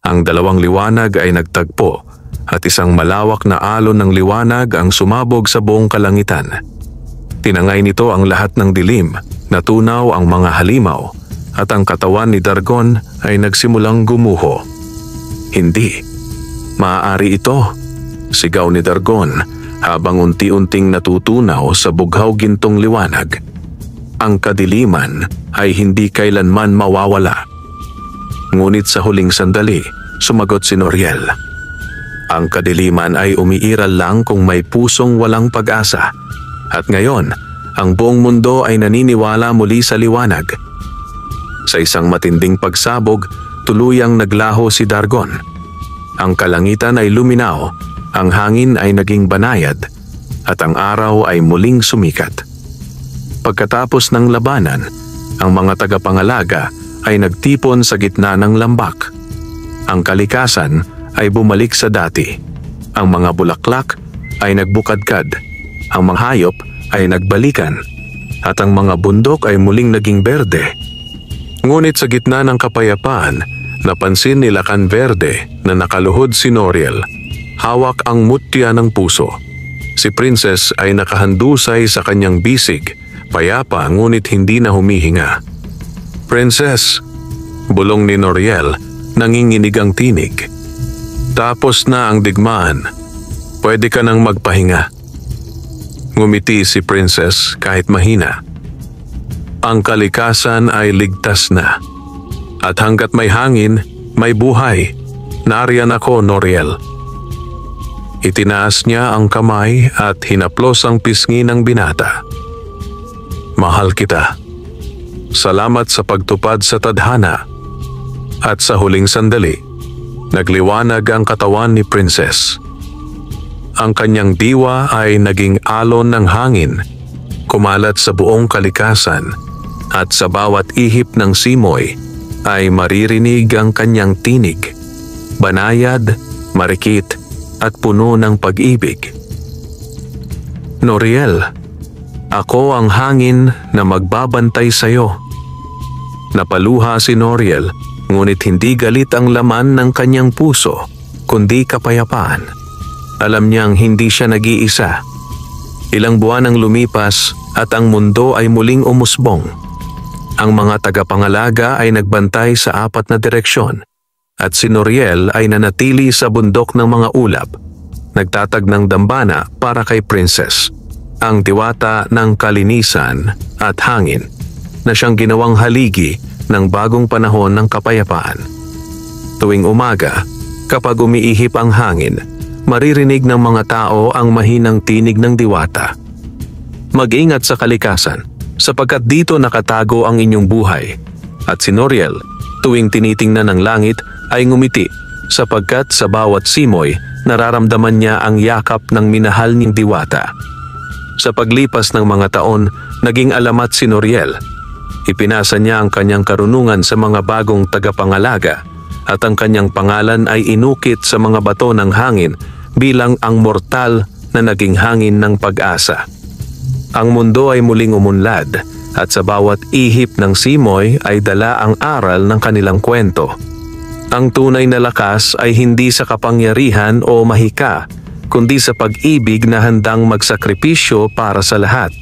Ang dalawang liwanag ay nagtagpo at isang malawak na alon ng liwanag ang sumabog sa buong kalangitan. Tinangay nito ang lahat ng dilim, natunaw ang mga halimaw at ang katawan ni Dargon ay nagsimulang gumuho. "Hindi, maaari ito," sigaw ni Dargon habang unti-unting natutunaw sa bughaw gintong liwanag. "Ang kadiliman ay hindi kailanman mawawala." Ngunit sa huling sandali, sumagot si Noriel. "Ang kadiliman ay umiiral lang kung may pusong walang pag-asa. At ngayon, ang buong mundo ay naniniwala muli sa liwanag." Sa isang matinding pagsabog, tuluyang naglaho si Dargon. Ang kalangitan ay luminaw, ang hangin ay naging banayad, at ang araw ay muling sumikat. Pagkatapos ng labanan, ang mga tagapangalaga ay nagtipon sa gitna ng lambak. Ang kalikasan ay bumalik sa dati. Ang mga bulaklak ay nagbukadkad, ang mga hayop ay nagbalikan, at ang mga bundok ay muling naging berde. Ngunit sa gitna ng kapayapaan, napansin nila Canverde na nakaluhod si Noriel. Hawak ang mutya ng puso. Si Princess ay nakahandusay sa kanyang bisig, payapa ngunit hindi na humihinga. "Princess," bulong ni Noriel, nanginginig ang tinig. "Tapos na ang digmaan. Pwede ka nang magpahinga." Ngumiti si Princess kahit mahina. "Ang kalikasan ay ligtas na. At hanggat may hangin, may buhay. Nariyan ako, Noriel." Itinaas niya ang kamay at hinaplos ang pisngi ng binata. "Mahal kita. Salamat sa pagtupad sa tadhana." At sa huling sandali, nagliwanag ang katawan ni Princess. Ang kanyang diwa ay naging alon ng hangin, kumalat sa buong kalikasan, at sa bawat ihip ng simoy ay maririnig ang kanyang tinig, banayad, marikit, at puno ng pag-ibig. "Noriel, ako ang hangin na magbabantay sa iyo." Napaluha si Noriel, ngunit hindi galit ang laman ng kanyang puso, kundi kapayapaan. Alam niyang hindi siya nag-iisa. Ilang buwan ang lumipas at ang mundo ay muling umusbong. Ang mga tagapangalaga ay nagbantay sa 4 na direksyon at si Noriel ay nanatili sa bundok ng mga ulap, nagtatag ng dambana para kay Princess, ang diwata ng kalinisan at hangin na siyang ginawang haligi ng bagong panahon ng kapayapaan. Tuwing umaga, kapag umiihip ang hangin, maririnig ng mga tao ang mahinang tinig ng diwata. Mag-ingat sa kalikasan sapagkat dito nakatago ang inyong buhay. At si Noriel, tuwing tinitingnan ng langit ay ngumiti sapagkat sa bawat simoy nararamdaman niya ang yakap ng minahal niyang diwata. Sa paglipas ng mga taon, naging alamat si Noriel. Ipinasa niya ang kanyang karunungan sa mga bagong tagapangalaga at ang kanyang pangalan ay inukit sa mga bato ng hangin bilang ang mortal na naging hangin ng pag-asa. Ang mundo ay muling umunlad at sa bawat ihip ng simoy ay dala ang aral ng kanilang kwento. Ang tunay na lakas ay hindi sa kapangyarihan o mahika, kundi sa pag-ibig na handang magsakripisyo para sa lahat.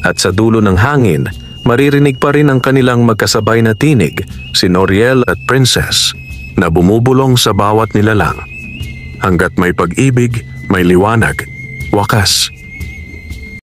At sa dulo ng hangin, maririnig pa rin ang kanilang magkasabay na tinig, si Noriel at Princess, na bumubulong sa bawat nilalang. Hanggat may pag-ibig, may liwanag, wakas